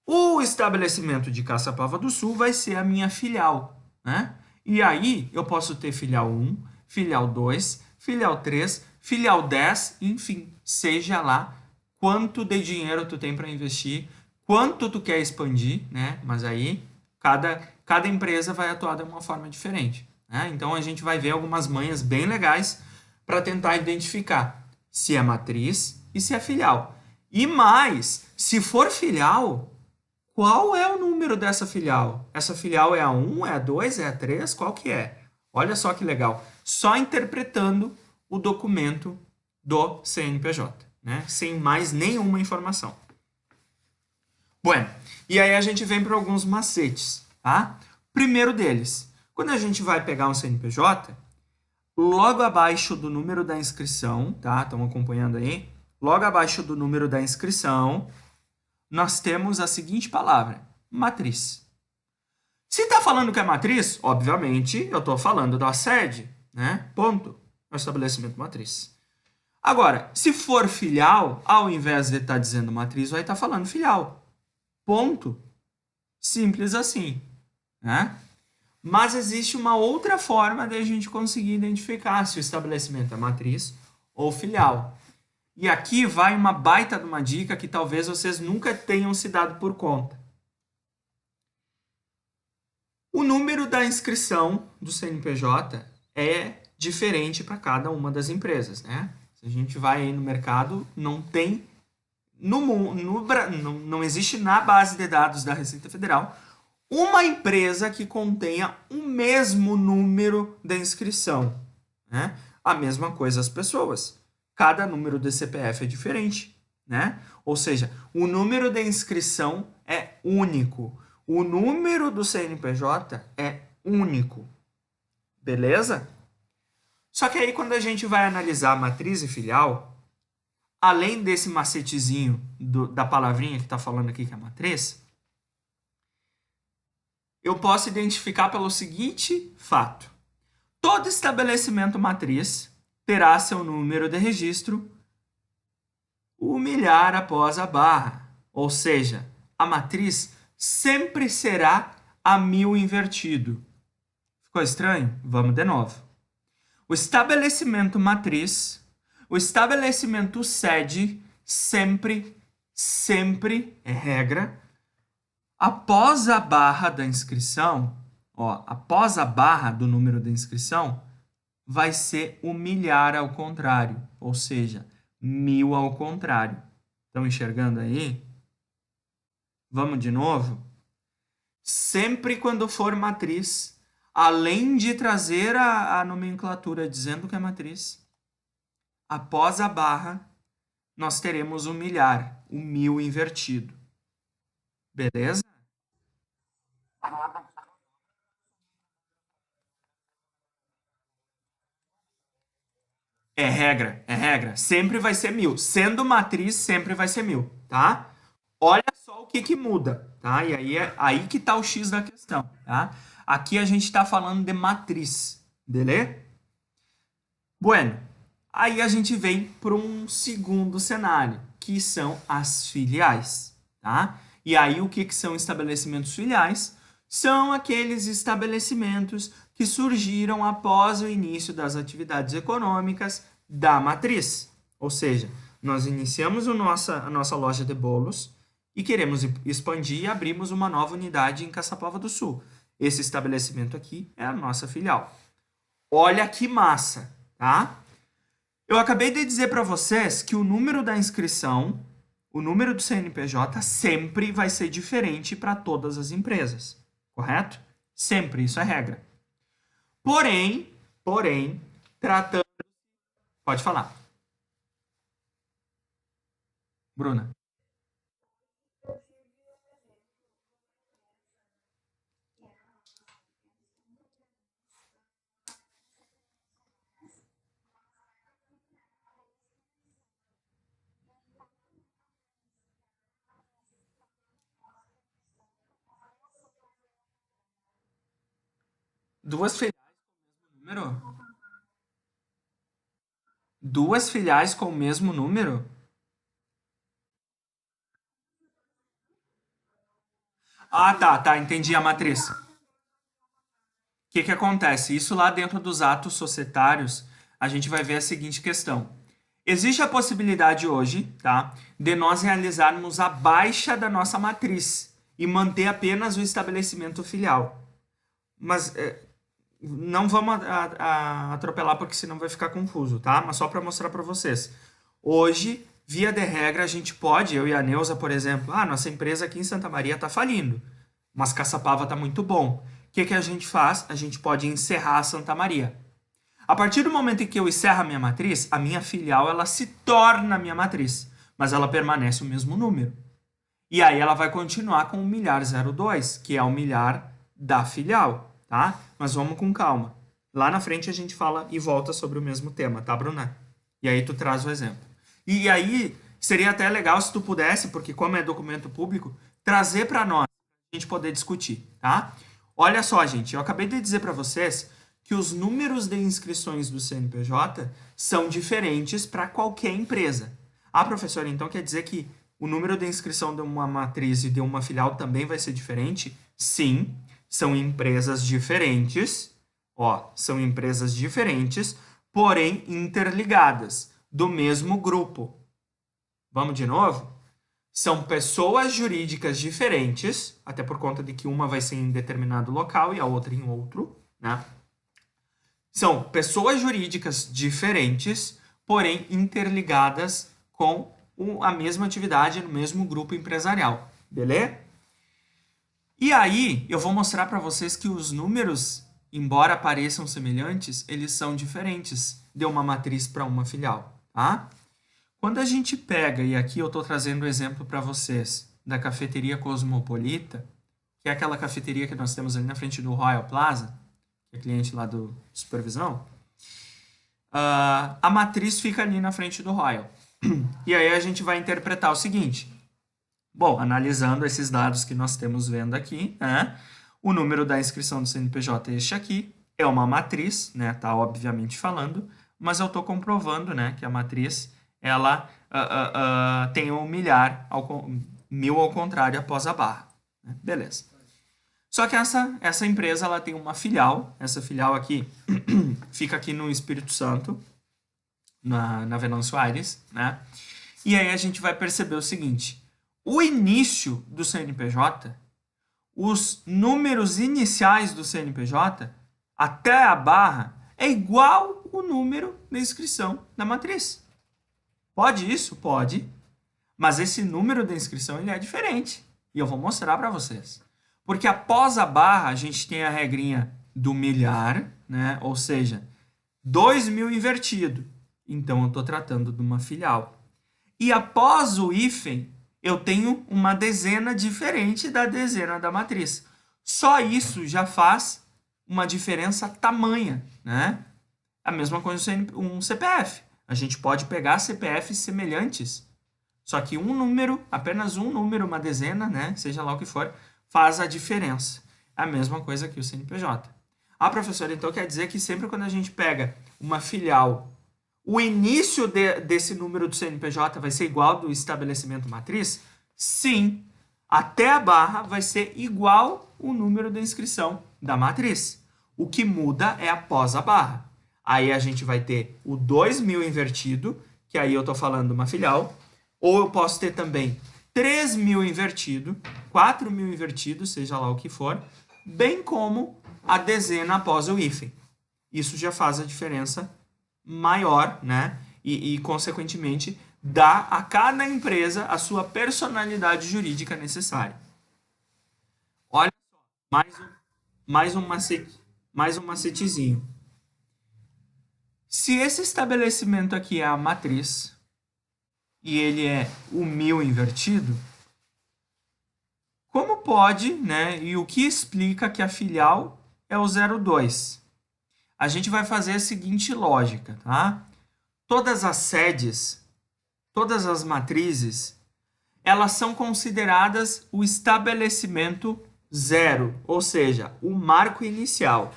O estabelecimento de Caçapava do Sul vai ser a minha filial, né? E aí eu posso ter filial 1, filial 2, filial 3, filial 10, enfim, seja lá quanto de dinheiro tu tem para investir, quanto tu quer expandir, né? Mas aí cada empresa vai atuar de uma forma diferente, né? Então a gente vai ver algumas manhas bem legais para tentar identificar se é matriz e se é filial. E mais, se for filial, qual é o número dessa filial? Essa filial é a 1, é a 2, é a 3? Qual que é? Olha só que legal. Só interpretando o documento do CNPJ, né? Sem mais nenhuma informação. Bueno, e aí a gente vem para alguns macetes, tá? Primeiro deles, quando a gente vai pegar um CNPJ, logo abaixo do número da inscrição, tá? Estão acompanhando aí? Logo abaixo do número da inscrição, nós temos a seguinte palavra, matriz. Se está falando que é matriz, obviamente, eu estou falando da sede, né? Ponto. É o estabelecimento matriz. Agora, se for filial, ao invés de estar dizendo matriz, vai estar falando filial. Ponto. Simples assim, né? Mas existe uma outra forma de a gente conseguir identificar se o estabelecimento é matriz ou filial. E aqui vai uma baita de uma dica que talvez vocês nunca tenham se dado por conta. O número da inscrição do CNPJ é diferente para cada uma das empresas, né? Se a gente vai aí no mercado, não tem não existe na base de dados da Receita Federal uma empresa que contenha o mesmo número de inscrição, né? A mesma coisa as pessoas. Cada número de CPF é diferente, né? Ou seja, o número de inscrição é único. O número do CNPJ é único. Beleza? Só que aí quando a gente vai analisar a matriz e filial, além desse macetezinho da palavrinha que está falando aqui que é matriz, eu posso identificar pelo seguinte fato. Todo estabelecimento matriz terá seu número de registro o milhar após a barra. Ou seja, a matriz sempre será a 1000 invertido. Ficou estranho? Vamos de novo. O estabelecimento matriz, o estabelecimento sede, sempre, é regra, após a barra da inscrição, ó, após a barra do número da inscrição, vai ser o milhar ao contrário, ou seja, 1000 ao contrário. Estão enxergando aí? Vamos de novo? Sempre quando for matriz, além de trazer a nomenclatura dizendo que é matriz, após a barra, nós teremos o milhar, o 1000 invertido. Beleza? É regra, é regra. Sempre vai ser 1000. Sendo matriz, sempre vai ser 1000, tá? Olha só o que que muda, tá? E aí é aí que tá o X da questão, tá? Aqui a gente está falando de matriz, beleza? Bueno, aí a gente vem para um segundo cenário, que são as filiais, tá? E aí o que que são estabelecimentos filiais? São aqueles estabelecimentos que surgiram após o início das atividades econômicas da matriz. Ou seja, nós iniciamos a nossa loja de bolos e queremos expandir e abrimos uma nova unidade em Caçapava do Sul. Esse estabelecimento aqui é a nossa filial. Olha que massa, tá? Eu acabei de dizer para vocês que o número da inscrição, o número do CNPJ sempre vai ser diferente para todas as empresas, correto? Sempre, isso é regra. Porém, tratando... Pode falar, Bruna. Duas filiais com o mesmo número? Duas filiais com o mesmo número? Ah, tá, entendi a matriz. O que que acontece? Isso lá dentro dos atos societários, a gente vai ver a seguinte questão. Existe a possibilidade hoje, tá, de nós realizarmos a baixa da nossa matriz e manter apenas o estabelecimento filial. Mas não vamos atropelar porque senão vai ficar confuso, tá? Mas só para mostrar para vocês. Hoje, via de regra, a gente pode, eu e a Neuza, por exemplo, nossa empresa aqui em Santa Maria está falindo, mas Caçapava está muito bom. O que que a gente faz? A gente pode encerrar a Santa Maria. A partir do momento em que eu encerro a minha matriz, a minha filial ela se torna a minha matriz, mas ela permanece o mesmo número. E aí ela vai continuar com o milhar 02, que é o milhar da filial, tá? Mas vamos com calma. Lá na frente a gente fala e volta sobre o mesmo tema, tá, Bruna? E aí tu traz o exemplo. E aí seria até legal se tu pudesse, porque como é documento público, trazer para nós, a gente poder discutir, tá? Olha só, gente, eu acabei de dizer para vocês que os números de inscrições do CNPJ são diferentes para qualquer empresa. Ah, professor, então quer dizer que o número de inscrição de uma matriz e de uma filial também vai ser diferente? Sim, são empresas diferentes, são empresas diferentes, porém interligadas, do mesmo grupo. Vamos de novo? São pessoas jurídicas diferentes, até por conta de que uma vai ser em determinado local e a outra em outro, né? São pessoas jurídicas diferentes, porém interligadas com a mesma atividade no mesmo grupo empresarial, beleza? E aí, eu vou mostrar para vocês que os números, embora pareçam semelhantes, eles são diferentes de uma matriz para uma filial, tá? Quando a gente pega, e aqui eu estou trazendo o exemplo para vocês, da cafeteria Cosmopolita, que é aquela cafeteria que nós temos ali na frente do Royal Plaza, que é cliente lá do Supervisão, a matriz fica ali na frente do Royal. E aí a gente vai interpretar o seguinte. Bom, analisando esses dados que nós temos vendo aqui, né, o número da inscrição do CNPJ é este aqui, é uma matriz, né, tá obviamente falando, mas eu estou comprovando, né, que a matriz, ela tem um milhar, 1000 ao contrário, após a barra. Né? Beleza. Só que essa empresa, ela tem uma filial, essa filial aqui fica aqui no Espírito Santo, na Venâncio Aires, né? E aí a gente vai perceber o seguinte, o início do CNPJ, os números iniciais do CNPJ, até a barra, é igual o número da inscrição da matriz. Pode isso? Pode. Mas esse número da inscrição ele é diferente. E eu vou mostrar para vocês. Porque após a barra, a gente tem a regrinha do milhar, né? Ou seja, 2.000 invertido. Então, eu estou tratando de uma filial. E após o hífen, eu tenho uma dezena diferente da dezena da matriz. Só isso já faz uma diferença tamanha, né? A mesma coisa um CPF. A gente pode pegar CPFs semelhantes, só que um número, apenas um número, uma dezena, né? Seja lá o que for, faz a diferença. A mesma coisa que o CNPJ. Ah, professor, então quer dizer que sempre quando a gente pega uma filial, o início desse número do CNPJ vai ser igual ao do estabelecimento matriz? Sim. Até a barra vai ser igual o número da inscrição da matriz. O que muda é após a barra. Aí a gente vai ter o 2.000 invertido, que aí eu estou falando uma filial, ou eu posso ter também 3.000 invertido, 4.000 invertido, seja lá o que for, bem como a dezena após o hífen. Isso já faz a diferença maior, né? E consequentemente, dá a cada empresa a sua personalidade jurídica necessária. Olha só, mais um macetezinho. Se esse estabelecimento aqui é a matriz e ele é o 1.000 invertido, como pode, né? E o que explica que a filial é o 02? A gente vai fazer a seguinte lógica, tá? Todas as sedes, todas as matrizes, elas são consideradas o estabelecimento zero, ou seja, o marco inicial,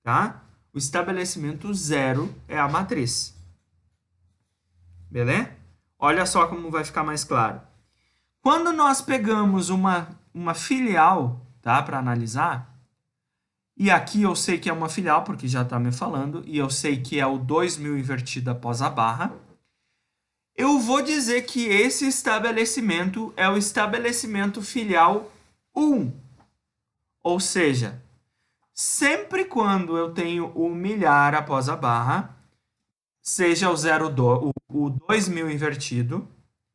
tá? O estabelecimento zero é a matriz. Beleza? Olha só como vai ficar mais claro. Quando nós pegamos uma filial, tá, para analisar, e aqui eu sei que é uma filial, porque já está me falando, e eu sei que é o 2.000 invertido após a barra, eu vou dizer que esse estabelecimento é o estabelecimento filial 1. Ou seja, sempre quando eu tenho o milhar após a barra, seja o 2.000 invertido,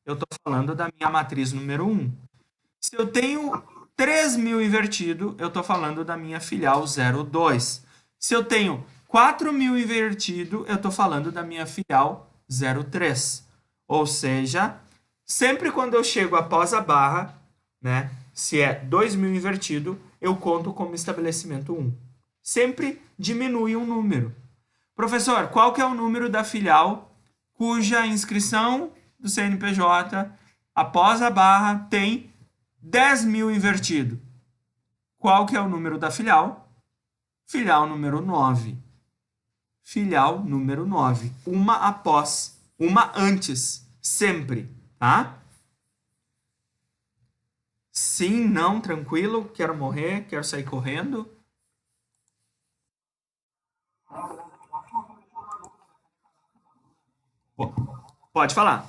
eu estou falando da minha matriz número 1. Se eu tenho 3.000 invertido, eu estou falando da minha filial 02. Se eu tenho 4.000 invertido, eu estou falando da minha filial 03. Ou seja, sempre quando eu chego após a barra, né, se é 2.000 invertido, eu conto como estabelecimento 1. Sempre diminui um número. Professor, qual que é o número da filial cuja inscrição do CNPJ após a barra tem 10.000 invertido? Qual que é o número da filial? Filial número 9. Filial número 9. Uma após, uma antes, sempre, tá? Sim, não, tranquilo, quero morrer, quero sair correndo. Pode falar.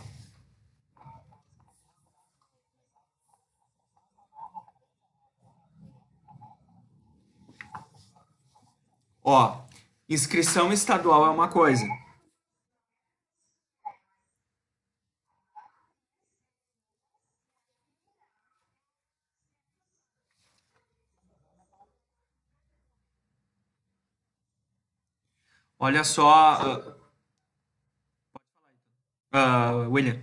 Ó, inscrição estadual é uma coisa. Olha só, William.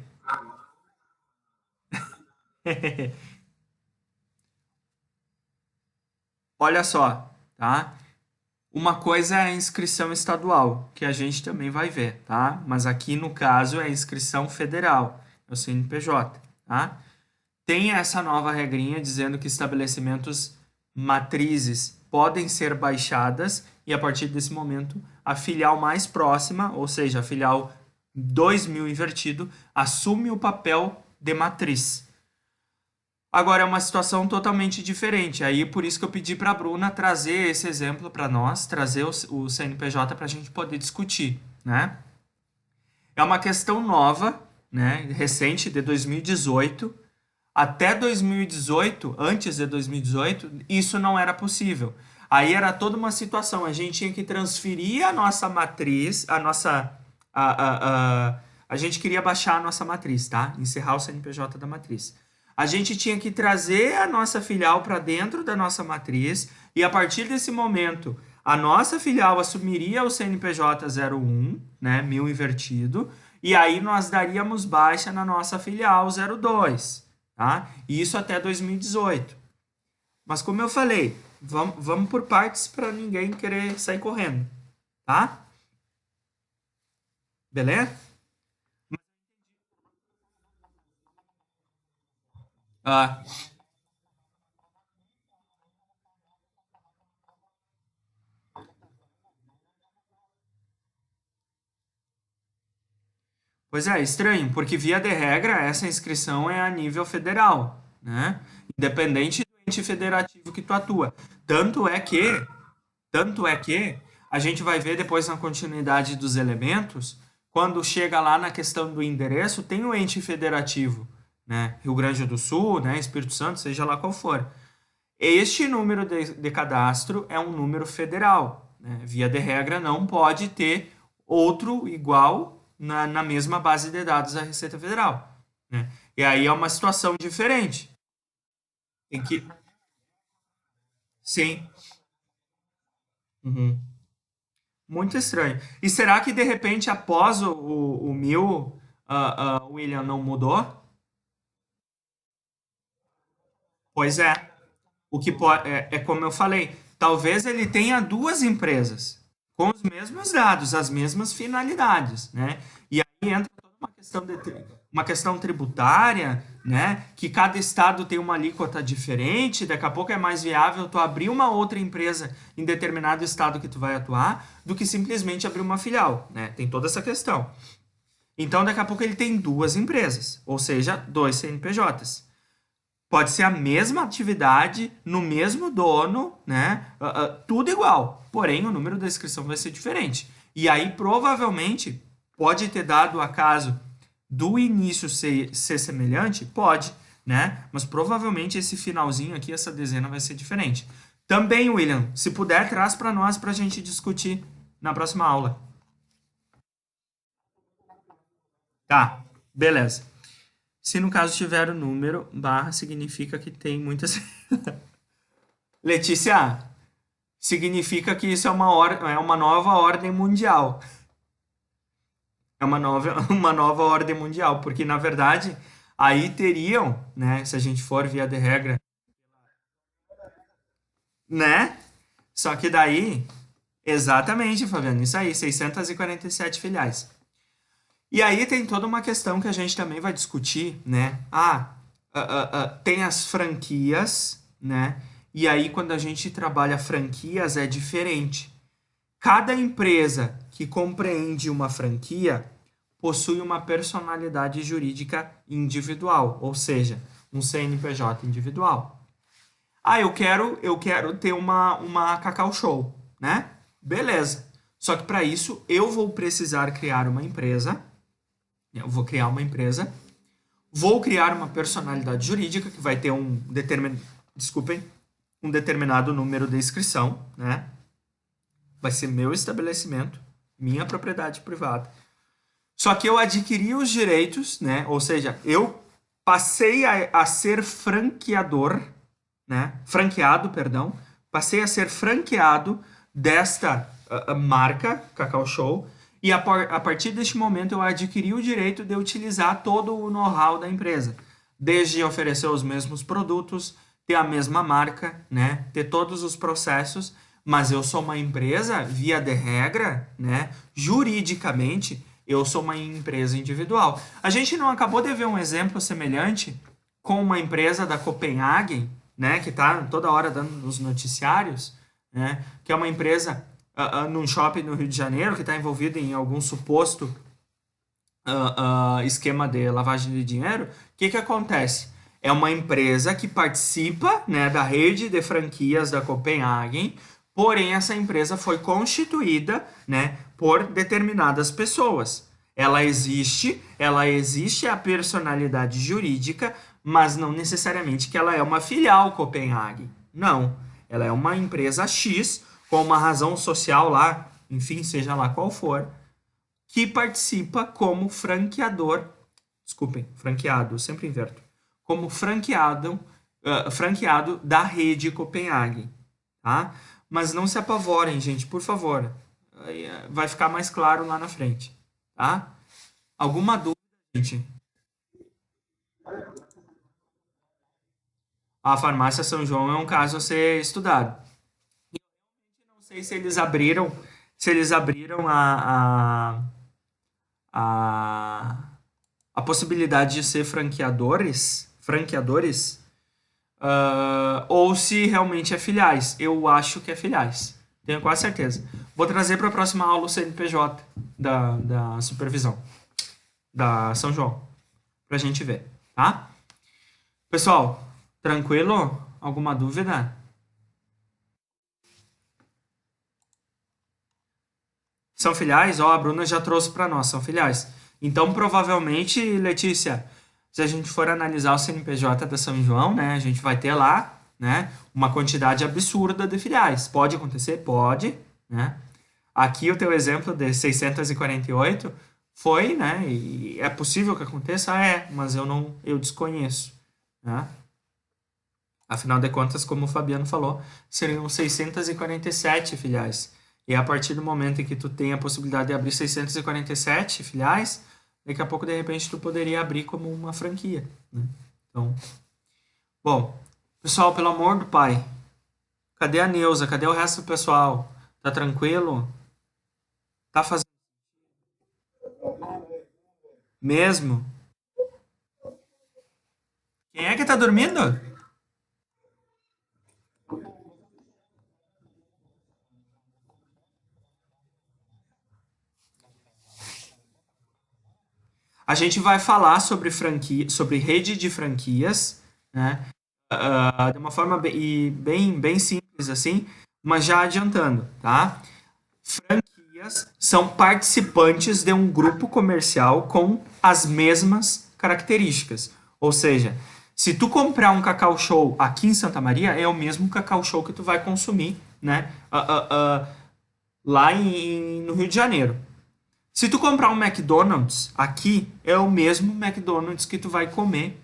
Olha só, tá? Uma coisa é a inscrição estadual, que a gente também vai ver, tá? Mas aqui no caso é a inscrição federal, é o CNPJ, tá? Tem essa nova regrinha dizendo que estabelecimentos matrizes podem ser baixadas e a partir desse momento a filial mais próxima, ou seja, a filial 2.000 invertido, assume o papel de matriz. Agora é uma situação totalmente diferente. Aí por isso que eu pedi para a Bruna trazer esse exemplo para nós, trazer o CNPJ para a gente poder discutir, né? É uma questão nova, né? Recente, de 2018. Até 2018, antes de 2018, isso não era possível. Aí era toda uma situação. A gente tinha que transferir a nossa matriz, a gente queria baixar a nossa matriz, tá? Encerrar o CNPJ da matriz. A gente tinha que trazer a nossa filial para dentro da nossa matriz e a partir desse momento A nossa filial assumiria o CNPJ 01, né, 1000 invertido, e aí nós daríamos baixa na nossa filial 02, tá? Isso até 2018. Mas como eu falei, vamos por partes para ninguém querer sair correndo, tá? Beleza? Ah, pois é, estranho, porque via de regra essa inscrição é a nível federal, né? Independente do ente federativo que tu atua. Tanto é que, tanto é que a gente vai ver depois na continuidade dos elementos, quando chega lá na questão do endereço, tem o ente federativo, né? Rio Grande do Sul, né? Espírito Santo, seja lá qual for. Este número de cadastro é um número federal, né? Via de regra, não pode ter outro igual na mesma base de dados da Receita Federal, né? E aí é uma situação diferente. Tem que. Sim. Uhum. Muito estranho. E será que de repente, após o 1000, o William não mudou? Pois é. O que pode, é como eu falei, talvez ele tenha duas empresas com os mesmos dados, as mesmas finalidades, né? E aí entra toda uma questão tributária, né? Que cada estado tem uma alíquota diferente, daqui a pouco é mais viável tu abrir uma outra empresa em determinado estado que tu vai atuar do que simplesmente abrir uma filial, né? Tem toda essa questão. Então, daqui a pouco ele tem duas empresas, ou seja, dois CNPJs. Pode ser a mesma atividade, no mesmo dono, né? Tudo igual. Porém, o número da inscrição vai ser diferente. E aí, provavelmente, pode ter dado a caso do início ser semelhante? Pode, né? Mas provavelmente esse finalzinho aqui, essa dezena vai ser diferente. Também, William, se puder, traz para nós para a gente discutir na próxima aula. Tá, beleza. Se no caso tiver o número, barra significa que tem muitas. Letícia, significa que isso é uma nova ordem mundial. É uma nova ordem mundial, porque na verdade aí teriam, né, se a gente for via de regra, né? Só que daí, exatamente, Fabiano, isso aí, 647 filiais. E aí tem toda uma questão que a gente também vai discutir, né? Tem as franquias, né? E aí quando a gente trabalha franquias é diferente. Cada empresa que compreende uma franquia possui uma personalidade jurídica individual, ou seja, um CNPJ individual. Ah, eu quero ter uma Cacau Show, né? Beleza. Só que para isso eu vou precisar criar uma empresa. Eu vou criar uma empresa. Vou criar uma personalidade jurídica que vai ter desculpem, um determinado número de inscrição, né? Vai ser meu estabelecimento, minha propriedade privada. Só que eu adquiri os direitos, né? Ou seja, eu passei a ser franqueador, né? Franqueado, perdão. Passei a ser franqueado desta marca, Cacau Show. E a partir deste momento eu adquiri o direito de utilizar todo o know-how da empresa. Desde oferecer os mesmos produtos, ter a mesma marca, né? Ter todos os processos. Mas eu sou uma empresa, via de regra, né? Juridicamente, eu sou uma empresa individual. A gente não acabou de ver um exemplo semelhante com uma empresa da Copenhagen, né, que está toda hora dando nos noticiários, né, que é uma empresa num shopping no Rio de Janeiro que está envolvida em algum suposto esquema de lavagem de dinheiro. O que acontece? É uma empresa que participa, né, da rede de franquias da Copenhagen, porém essa empresa foi constituída, né, por determinadas pessoas. Ela existe a personalidade jurídica, mas não necessariamente que ela é uma filial Copenhagen. Não, ela é uma empresa X com uma razão social lá, enfim, seja lá qual for, que participa como franqueador, desculpem, franqueado, eu sempre inverto, como franqueado da rede Copenhagen, tá? mas não se apavorem, gente, por favor. Aí, vai ficar mais claro lá na frente, tá? Alguma dúvida, gente? A farmácia São João é um caso a ser estudado. Não sei se eles abriram a, a possibilidade de ser franqueadores, ou se realmente é filiais. Eu acho que é filiais. Tenho quase certeza. Vou trazer para a próxima aula o CNPJ da supervisão da São João, para a gente ver, tá? Pessoal, tranquilo? Alguma dúvida? São filiais? Ó, a Bruna já trouxe para nós, são filiais. Então, provavelmente, Letícia, se a gente for analisar o CNPJ da São João, né, a gente vai ter lá, né, uma quantidade absurda de filiais. Pode acontecer? Pode, né? Aqui o teu exemplo de 648 foi, né, e é possível que aconteça? É, mas eu desconheço, né? Afinal de contas, como o Fabiano falou, seriam 647 filiais. E a partir do momento em que tu tem a possibilidade de abrir 647 filiais, daqui a pouco, de repente, tu poderia abrir como uma franquia, né? Então, bom, pessoal, pelo amor do pai, cadê a Neuza? Cadê o resto do pessoal? Tá tranquilo? Tá fazendo mesmo? Quem é que tá dormindo? A gente vai falar sobre franquia, sobre rede de franquias, né? De uma forma bem simples assim, mas já adiantando, tá? Franquias são participantes de um grupo comercial com as mesmas características. Ou seja, se tu comprar um Cacau Show aqui em Santa Maria, é o mesmo Cacau Show que tu vai consumir, né? Lá no Rio de Janeiro. Se tu comprar um McDonald's aqui, é o mesmo McDonald's que tu vai comer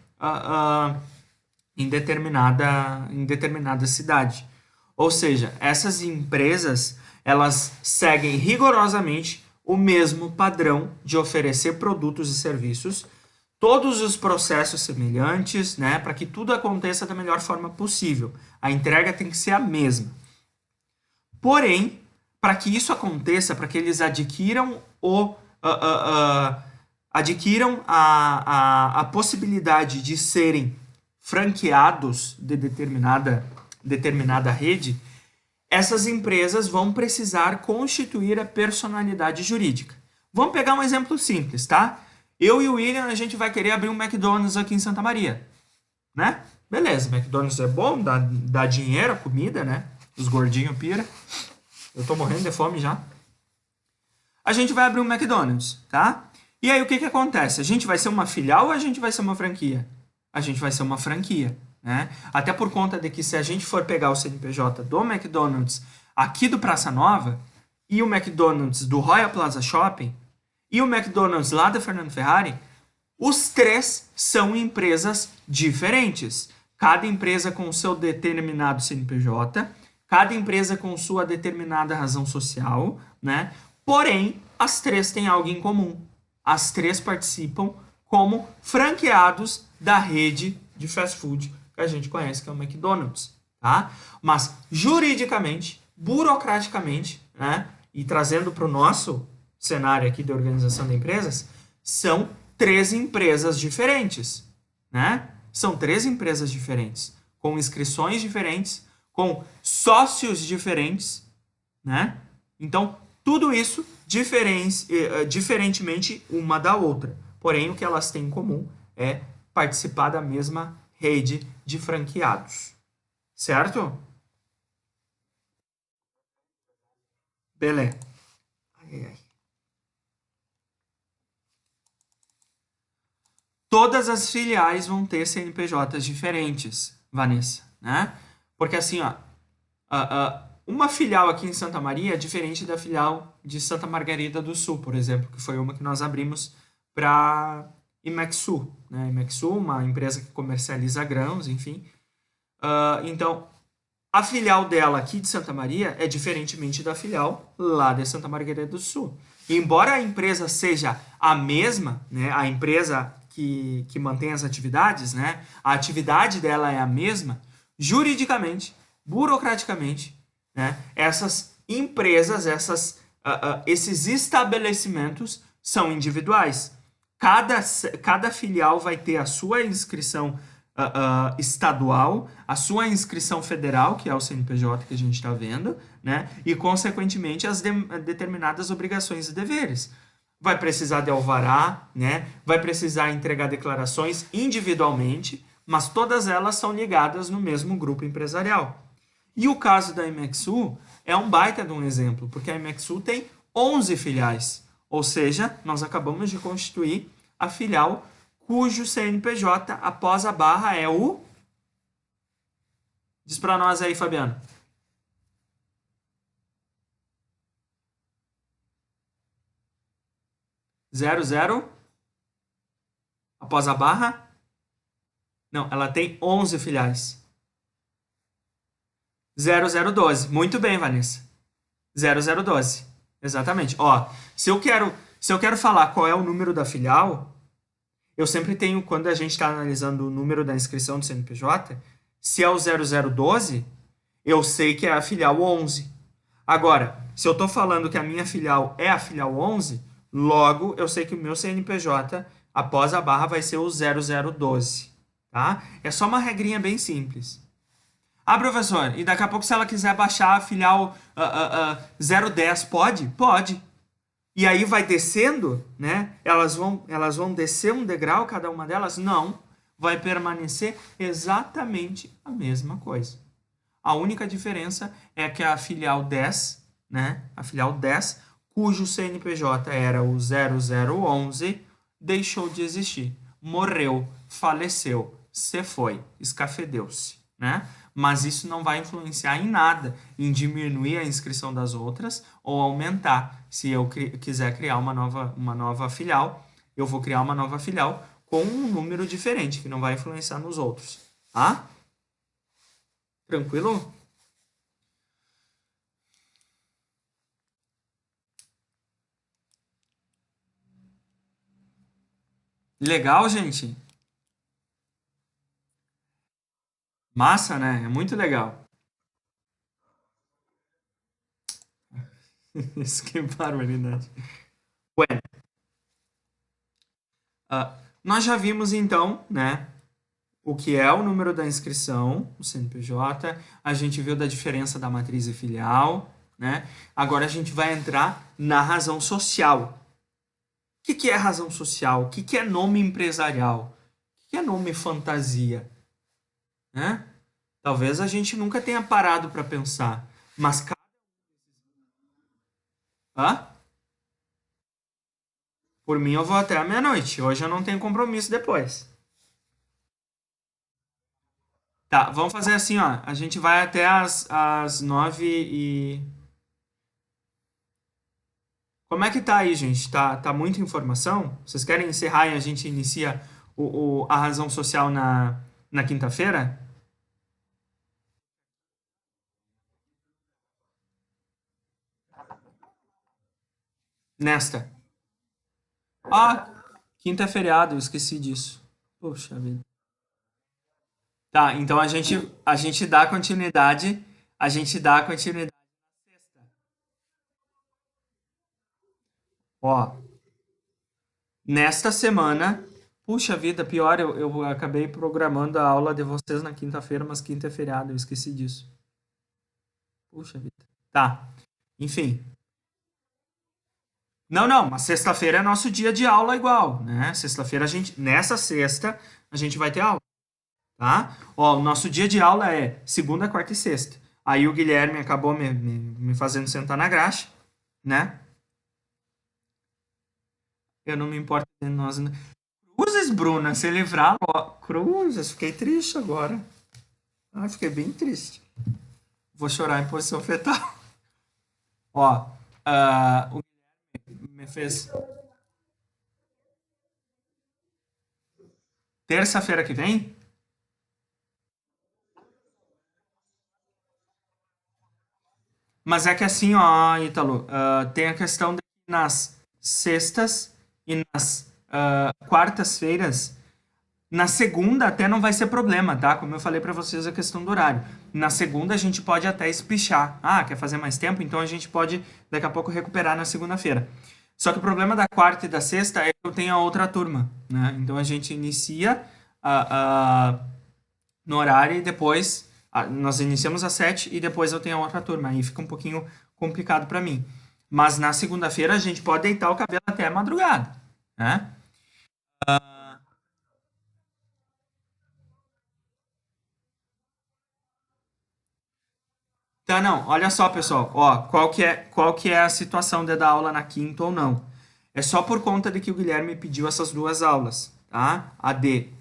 em determinada cidade. Ou seja, essas empresas elas seguem rigorosamente o mesmo padrão de oferecer produtos e serviços, todos os processos semelhantes, né, para que tudo aconteça da melhor forma possível. A entrega tem que ser a mesma. Porém, para que isso aconteça, para que eles adquiram a possibilidade de serem franqueados de determinada rede, essas empresas vão precisar constituir a personalidade jurídica. Vamos pegar um exemplo simples, tá? Eu e o William, a gente vai querer abrir um McDonald's aqui em Santa Maria, né? Beleza, McDonald's é bom, dá dinheiro, comida, né? Os gordinhos pira. Eu tô morrendo de fome já. A gente vai abrir um McDonald's, tá? E aí o que acontece? A gente vai ser uma filial ou a gente vai ser uma franquia? A gente vai ser uma franquia, né? Até por conta de que se a gente for pegar o CNPJ do McDonald's aqui do Praça Nova e o McDonald's do Royal Plaza Shopping e o McDonald's lá da Fernando Ferrari, os três são empresas diferentes. Cada empresa com o seu determinado CNPJ, cada empresa com sua determinada razão social, né? Porém, as três têm algo em comum. As três participam como franqueados da rede de fast food que a gente conhece, que é o McDonald's, tá? Mas juridicamente, burocraticamente, né? E trazendo para o nosso cenário aqui de organização de empresas, são três empresas diferentes, né? São três empresas diferentes, com inscrições diferentes, com sócios diferentes, né? Então, tudo isso diferentemente uma da outra. Porém, o que elas têm em comum é participar da mesma rede de franqueados. Certo? Beleza. Ai, ai. Todas as filiais vão ter CNPJs diferentes, Vanessa, né? Porque assim, ó, uma filial aqui em Santa Maria é diferente da filial de Santa Margarida do Sul, por exemplo, que foi uma que nós abrimos para Imexu, né? Imexu, uma empresa que comercializa grãos, enfim. Então, A filial dela aqui de Santa Maria é diferentemente da filial lá de Santa Margarida do Sul. E embora a empresa seja a mesma, né, a empresa que mantém as atividades, né, a atividade dela é a mesma, juridicamente, burocraticamente, né, essas empresas, esses estabelecimentos são individuais. Cada filial vai ter a sua inscrição estadual, a sua inscrição federal, que é o CNPJ que a gente está vendo, né? E, consequentemente, as determinadas obrigações e deveres. Vai precisar de alvará, né? Vai precisar entregar declarações individualmente, mas todas elas são ligadas no mesmo grupo empresarial. E o caso da Imexu é um baita de um exemplo, porque a Imexu tem 11 filiais, ou seja, nós acabamos de constituir a filial cujo CNPJ após a barra é o... Diz para nós aí, Fabiano. 00 após a barra? Não, ela tem 11 filiais. 0012. Muito bem, Vanessa. 0012. Exatamente. Ó, se eu quero falar qual é o número da filial, eu sempre tenho, quando a gente está analisando o número da inscrição do CNPJ, se é o 0012, eu sei que é a filial 11. Agora, se eu estou falando que a minha filial é a filial 11, logo eu sei que o meu CNPJ, após a barra, vai ser o 0012. Tá? É só uma regrinha bem simples. Ah, professor, e daqui a pouco se ela quiser baixar a filial 010, pode? Pode. E aí vai descendo, né? Elas vão descer um degrau, cada uma delas? Não. Vai permanecer exatamente a mesma coisa. A única diferença é que a filial 10, né? A filial 10, cujo CNPJ era o 0011, deixou de existir. Morreu, faleceu, se foi, escafedeu-se, né? Mas isso não vai influenciar em nada, em diminuir a inscrição das outras ou aumentar. Se eu quiser criar uma nova filial, eu vou criar uma nova filial com um número diferente, que não vai influenciar nos outros. Tá? Tranquilo? Legal, gente? Massa, né? É muito legal. Isso que barbaridade. Bueno, nós já vimos então, né, o que é o número da inscrição, o CNPJ, a gente viu da diferença da matriz e filial, né? Agora a gente vai entrar na razão social. O que é razão social? O que é nome empresarial? O que é nome fantasia? Né? Talvez a gente nunca tenha parado para pensar, mas... Hã? Por mim, eu vou até a meia-noite. Hoje eu não tenho compromisso depois. Tá, vamos fazer assim, ó. A gente vai até as 9 e... Como é que tá aí, gente? Tá muita informação? Vocês querem encerrar e a gente inicia a razão social na quinta-feira? Nesta. Ah, quinta é feriado, eu esqueci disso. Poxa vida. Tá, então a gente dá continuidade. A gente dá continuidade. Ó, nesta semana. Puxa vida, pior, eu acabei programando a aula de vocês na quinta-feira, mas quinta é feriado, eu esqueci disso. Puxa vida. Tá, enfim. Não, não, mas sexta-feira é nosso dia de aula igual, né? Nessa sexta, a gente vai ter aula, tá? Ó, o nosso dia de aula é segunda, quarta e sexta. Aí o Guilherme acabou me fazendo sentar na graxa, né? Eu não me importo de nós. Cruzes, Bruna, se livrar, ó. Cruzes, fiquei triste agora. Ah, fiquei bem triste. Vou chorar em posição fetal. Ó, o Guilherme me fez terça-feira que vem. Mas é que assim, ó, Ítalo, tem a questão de que nas sextas e nas quartas-feiras, na segunda até não vai ser problema, tá? Como eu falei pra vocês a questão do horário. Na segunda a gente pode até espichar. Ah, quer fazer mais tempo? Então a gente pode daqui a pouco recuperar na segunda-feira. Só que o problema da quarta e da sexta é que eu tenho a outra turma, né? Então a gente inicia no horário e depois nós iniciamos às 7 e depois eu tenho a outra turma. Aí fica um pouquinho complicado pra mim. Mas na segunda-feira a gente pode deitar o cabelo até a madrugada, né? Tá, não. Olha só, pessoal. Ó, qual que é a situação de dar aula na quinta ou não? É só por conta de que o Guilherme pediu essas duas aulas, tá? A de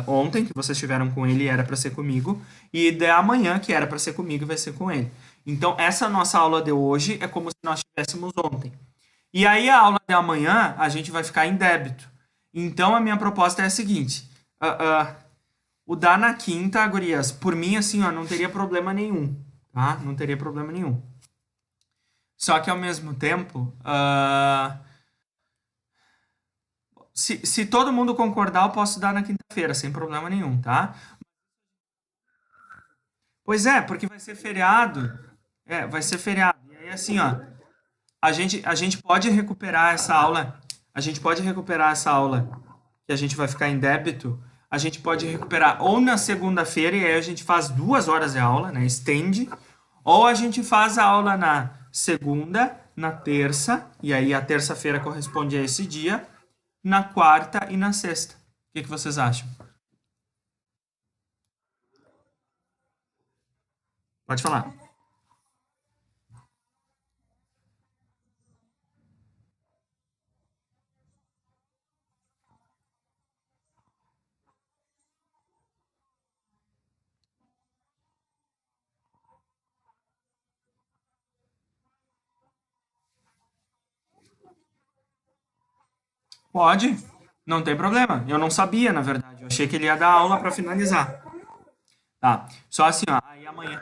ontem, que vocês tiveram com ele, era para ser comigo, e de amanhã, que era para ser comigo, vai ser com ele. Então, essa nossa aula de hoje é como se nós tivéssemos ontem. E aí, a aula de amanhã, a gente vai ficar em débito. Então, a minha proposta é a seguinte: o dar na quinta, gurias, por mim, assim, ó, não teria problema nenhum, tá? Não teria problema nenhum. Só que ao mesmo tempo, se todo mundo concordar, eu posso dar na quinta-feira, sem problema nenhum, tá? Pois é, porque vai ser feriado. É, vai ser feriado. E aí, assim, ó, a gente pode recuperar essa aula. A gente pode recuperar essa aula que a gente vai ficar em débito. A gente pode recuperar ou na segunda-feira, e aí a gente faz 2 horas de aula, né? Estende. Ou a gente faz a aula na segunda, na terça, e aí a terça-feira corresponde a esse dia, na quarta e na sexta. O que que vocês acham? Pode falar. Pode, não tem problema. Eu não sabia, na verdade. Eu achei que ele ia dar aula para finalizar. Tá. Só assim, ó. Aí amanhã.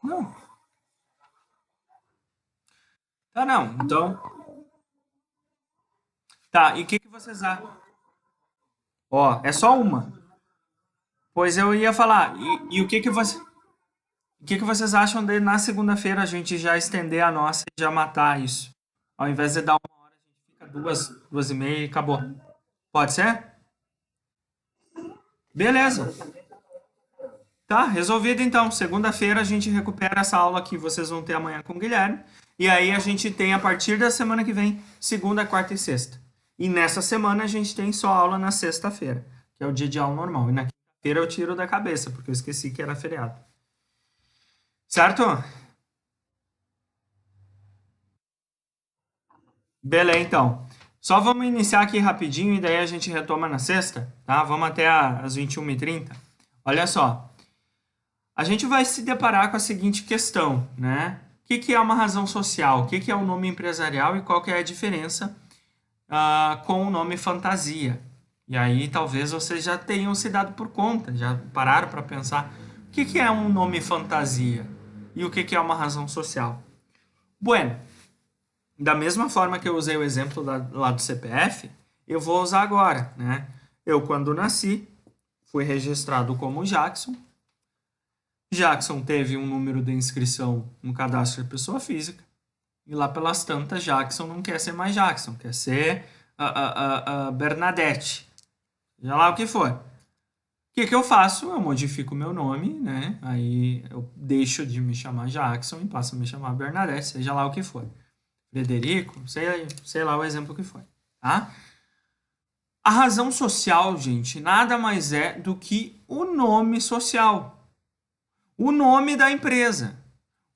Não. Tá, não. Então. Tá. E o que que vocês acham? Ó, é só uma. Pois eu ia falar. E o que que vocês acham de na segunda-feira a gente já estender a nossa e já matar isso? Ao invés de dar uma hora, a gente fica 2, 2h30 e acabou. Pode ser? Beleza. Tá, resolvido então. Segunda-feira a gente recupera essa aula que vocês vão ter amanhã com o Guilherme. E aí a gente tem a partir da semana que vem, segunda, quarta e sexta. E nessa semana a gente tem só aula na sexta-feira, que é o dia de aula normal. E na quinta-feira eu tiro da cabeça, porque eu esqueci que era feriado. Certo? Beleza, então. Só vamos iniciar aqui rapidinho e daí a gente retoma na sexta, tá? Vamos até às 21h30. Olha só. A gente vai se deparar com a seguinte questão, né? O que que é uma razão social? O que que é um nome empresarial e qual que é a diferença com o nome fantasia? E aí talvez vocês já tenham se dado por conta, já pararam para pensar o que que é um nome fantasia e o que que é uma razão social. Bueno, da mesma forma que eu usei o exemplo lá do CPF, eu vou usar agora, né? Eu, quando nasci, fui registrado como Jackson. Jackson teve um número de inscrição no cadastro de pessoa física. E lá pelas tantas, Jackson não quer ser mais Jackson, quer ser a Bernadette. Já lá o que for. O que que eu faço? Eu modifico o meu nome, né? Aí eu deixo de me chamar Jackson e passo a me chamar Bernadette, seja lá o que for. Frederico, sei lá o exemplo que foi, tá? A razão social, gente, nada mais é do que o nome social, o nome da empresa,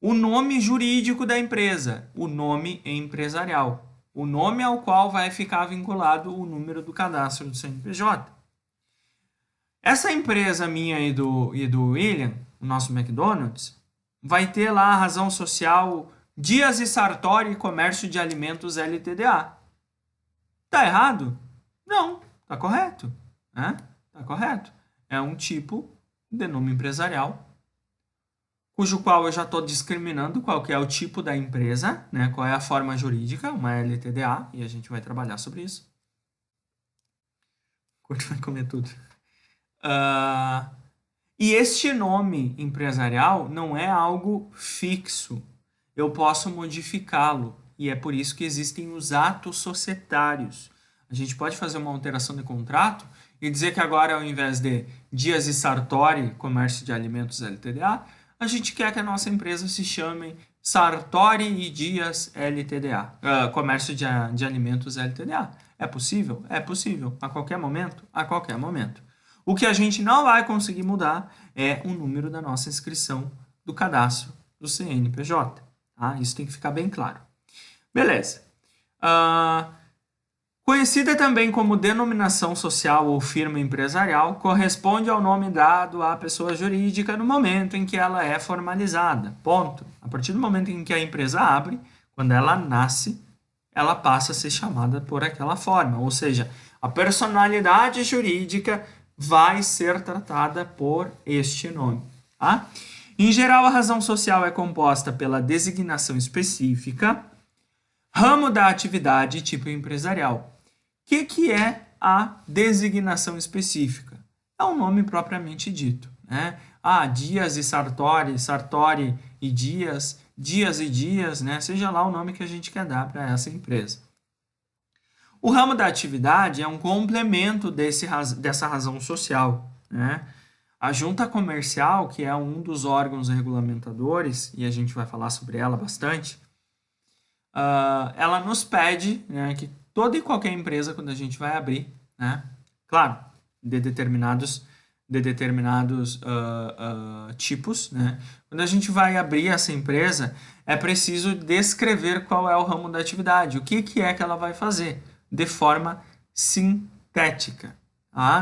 o nome jurídico da empresa, o nome empresarial, o nome ao qual vai ficar vinculado o número do cadastro do CNPJ. Essa empresa minha e do William, o nosso McDonald's, vai ter lá a razão social Dias e Sartori Comércio de Alimentos LTDA. Tá errado? Não, tá correto, né? Tá correto. É um tipo de nome empresarial, cujo qual eu já estou discriminando qual que é o tipo da empresa, né? Qual é a forma jurídica, uma LTDA, e a gente vai trabalhar sobre isso. Curto vai comer tudo. E este nome empresarial não é algo fixo. Eu posso modificá-lo. E é por isso que existem os atos societários. A gente pode fazer uma alteração de contrato e dizer que agora, ao invés de Dias e Sartori Comércio de Alimentos LTDA, a gente quer que a nossa empresa se chame Sartori e Dias LTDA, Comércio de Alimentos LTDA. É possível? É possível. A qualquer momento? A qualquer momento. O que a gente não vai conseguir mudar é o número da nossa inscrição do cadastro do CNPJ. Tá? Isso tem que ficar bem claro. Beleza. Conhecida também como denominação social ou firma empresarial, corresponde ao nome dado à pessoa jurídica no momento em que ela é formalizada. Ponto. A partir do momento em que a empresa abre, quando ela nasce, ela passa a ser chamada por aquela forma. Ou seja, a personalidade jurídica vai ser tratada por este nome. Tá? Em geral, a razão social é composta pela designação específica, ramo da atividade e tipo empresarial. O que é a designação específica? É um nome propriamente dito, né? Dias e Sartori, Sartori e Dias, Dias e Dias, né? Seja lá o nome que a gente quer dar para essa empresa. O ramo da atividade é um complemento dessa razão social, né? A junta comercial, que é um dos órgãos regulamentadores, e a gente vai falar sobre ela bastante, ela nos pede, né, que toda e qualquer empresa, quando a gente vai abrir, né, claro, de determinados tipos, né, quando a gente vai abrir essa empresa, é preciso descrever qual é o ramo da atividade, o que é que ela vai fazer, de forma sintética.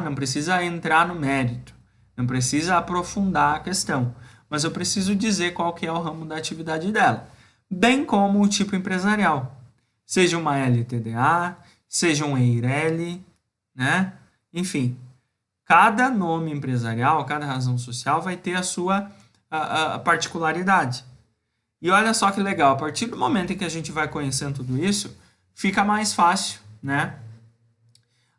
Não precisa entrar no mérito, não precisa aprofundar a questão, mas eu preciso dizer qual que é o ramo da atividade dela, bem como o tipo empresarial, seja uma LTDA, seja um EIRELI, né? Enfim, cada nome empresarial, cada razão social vai ter a sua a particularidade. E olha só que legal, a partir do momento em que a gente vai conhecendo tudo isso, fica mais fácil, né?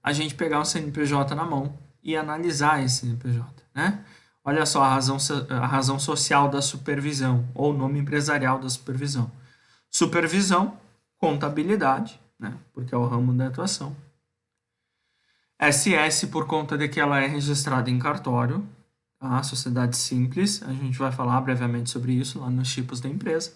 A gente pegar o CNPJ na mão e analisar esse CNPJ, né? Olha só a razão social da supervisão, ou nome empresarial da supervisão. Supervisão, contabilidade, né? Porque é o ramo da atuação. SS por conta de que ela é registrada em cartório, a sociedade simples, a gente vai falar brevemente sobre isso lá nos tipos da empresa.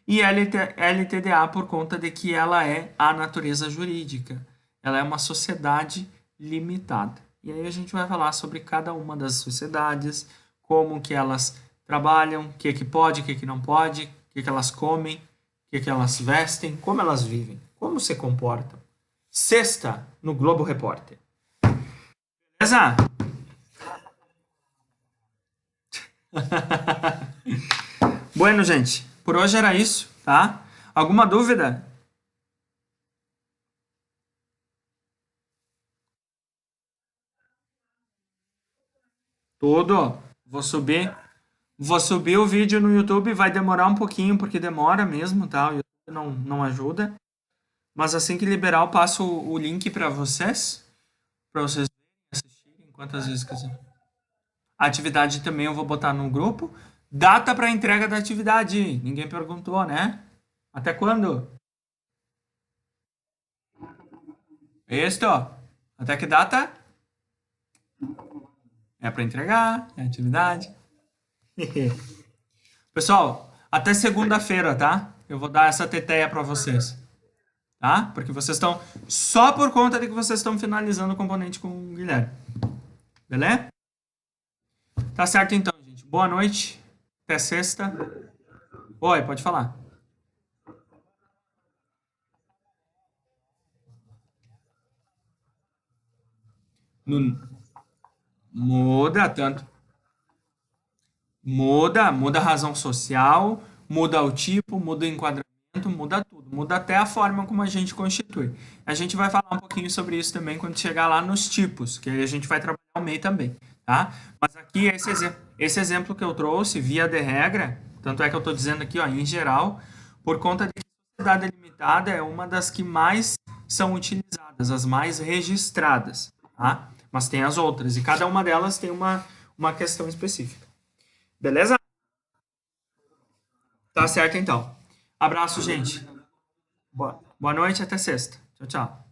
E LTDA por conta de que ela é a natureza jurídica, ela é uma sociedade limitada. E aí a gente vai falar sobre cada uma das sociedades, como que elas trabalham, o que pode, o que não pode, o que elas comem, o que elas vestem, como elas vivem, como se comportam. Sexta, no Globo Repórter. Beleza? Bueno, gente, por hoje era isso, tá? Alguma dúvida? Tudo. Vou subir o vídeo no YouTube, vai demorar um pouquinho, porque demora mesmo, tá? O YouTube não ajuda. Mas assim que liberar, eu passo o link para vocês assistirem quantas vezes quiser. A atividade também eu vou botar no grupo. Data para entrega da atividade. Ninguém perguntou, né? Até quando? Esto. Até que data? É para entregar, é atividade. Pessoal, até segunda-feira, tá? Eu vou dar essa teteia para vocês. tá? Porque vocês estão só por conta de que vocês estão finalizando o componente com o Guilherme. Beleza? Tá certo então, gente. Boa noite. Até sexta. Oi, pode falar. No- muda tanto. Muda a razão social, muda o tipo, muda o enquadramento, muda tudo, muda até a forma como a gente constitui. A gente vai falar um pouquinho sobre isso também quando chegar lá nos tipos, que aí a gente vai trabalhar o MEI também, tá? Mas aqui esse exemplo que eu trouxe, via de regra, tanto é que eu estou dizendo aqui, ó, em geral, por conta de que a sociedade limitada é uma das que mais são utilizadas, as mais registradas, tá? Mas tem as outras, e cada uma delas tem uma questão específica. Beleza? Tá certo então. Abraço, gente. Boa noite, até sexta. Tchau, tchau.